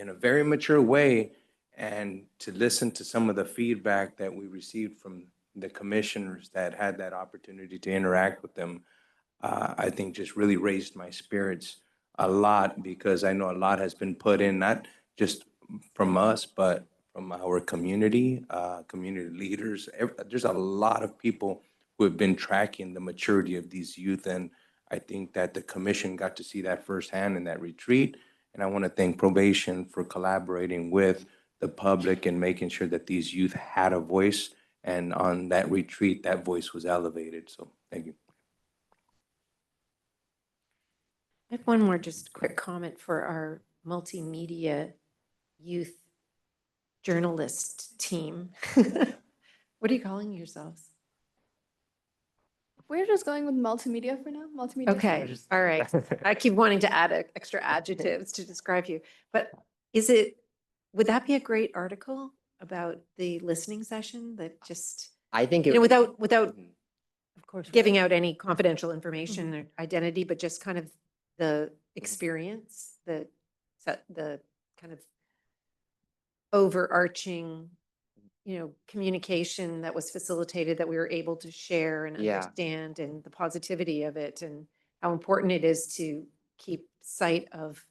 a very mature way. And to listen to some of the feedback that we received from the commissioners that had that opportunity to interact with them, I think just really raised my spirits a lot, because I know a lot has been put in, not just from us, but from our community, community leaders. There's a lot of people who have been tracking the maturity of these youth, and I think that the commission got to see that firsthand in that retreat. And I want to thank probation for collaborating with the public and making sure that these youth had a voice. And on that retreat, that voice was elevated. So thank you. I have one more just quick comment for our multimedia youth journalist team. What are you calling yourselves? We're just going with multimedia for now. Multimedia. Okay, students. all right. I keep wanting to add extra adjectives to describe you, but would that be a great article about the listening session that just, I think you it know, would. without Of course. giving out any confidential information or identity, but just kind of the experience, the kind of overarching, communication that was facilitated that we were able to share and Yeah. understand, and the positivity of it, and how important it is to keep sight of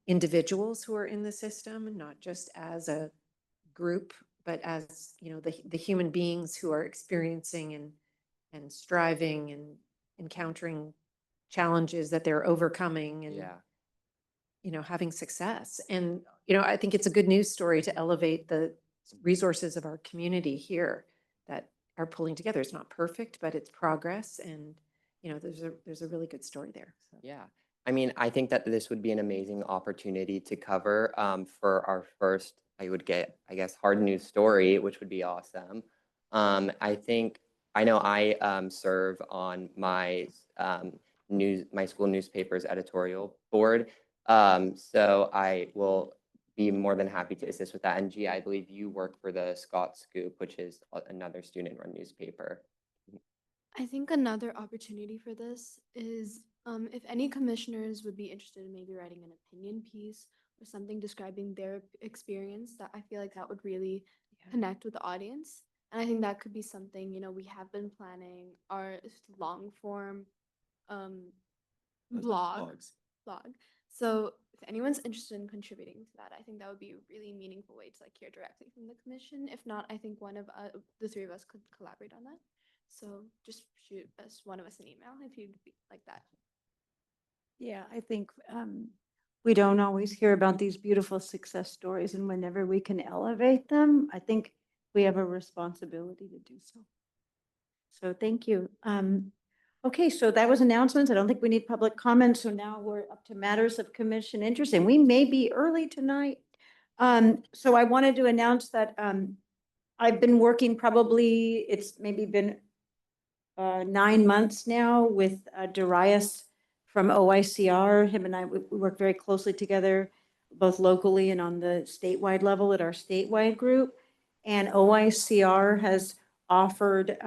individuals who are in the system, and not just as a group, but as, the human beings who are experiencing and striving and encountering challenges that they're overcoming and, having success. And, I think it's a good news story to elevate the resources of our community here that are pulling together. It's not perfect, but it's progress. And, there's a really good story there. So. Yeah. I mean, I think that this would be an amazing opportunity to cover for our first, I guess, hard news story, which would be awesome. I know I serve on my my school newspaper's editorial board. So I will be more than happy to assist with that. And G, I believe you work for the Scott Scoop, which is another student-run newspaper. I think another opportunity for this is if any commissioners would be interested in maybe writing an opinion piece or something describing their experience, that I feel like that would really connect with the audience. And I think that could be something, we have been planning our long form blog. So if anyone's interested in contributing to that, I think that would be a really meaningful way to hear directly from the commission. If not, I think one of the three of us could collaborate on that. So just shoot one of us an email if you'd be like that. Yeah, I think we don't always hear about these beautiful success stories, and whenever we can elevate them, I think we have a responsibility to do so. So thank you. Okay, so that was announcements. I don't think we need public comments. So now we're up to matters of commission interest, and we may be early tonight. So I wanted to announce that I've been working it's maybe been 9 months now with Darius from OICR. Him and I, we work very closely together, both locally and on the statewide level at our statewide group. And OICR has offered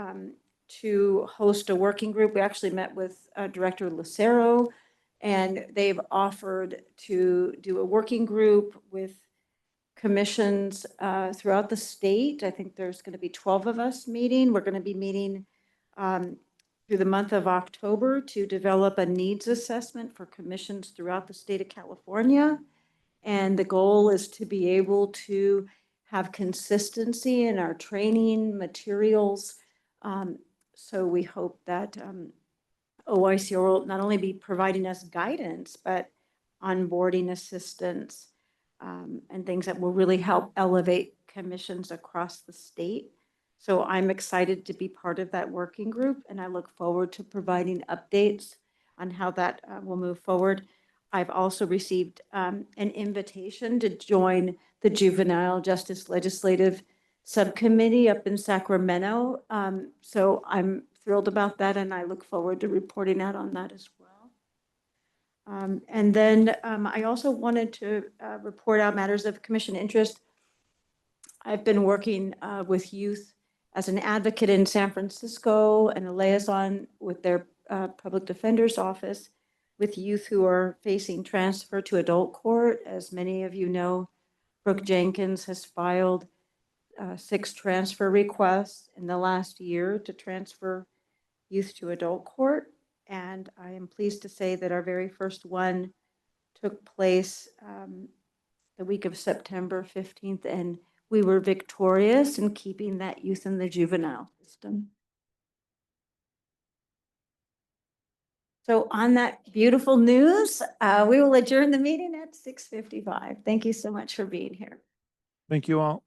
to host a working group. We actually met with Director Lucero, and they've offered to do a working group with commissions throughout the state. I think there's going to be 12 of us meeting. We're going to be meeting through the month of October to develop a needs assessment for commissions throughout the state of California. And the goal is to be able to have consistency in our training materials. So we hope that OICR will not only be providing us guidance, but onboarding assistance and things that will really help elevate commissions across the state. So I'm excited to be part of that working group, and I look forward to providing updates on how that will move forward. I've also received an invitation to join the Juvenile Justice Legislative Subcommittee up in Sacramento. So I'm thrilled about that, and I look forward to reporting out on that as well. And then I also wanted to report out matters of commission interest. I've been working with youth as an advocate in San Francisco and a liaison with their public defender's office with youth who are facing transfer to adult court. As many of you know, Brooke Jenkins has filed 6 transfer requests in the last year to transfer youth to adult court. And I am pleased to say that our very first one took place the week of September 15th, and we were victorious in keeping that youth in the juvenile system. So on that beautiful news, we will adjourn the meeting at 6:55. Thank you so much for being here. Thank you all.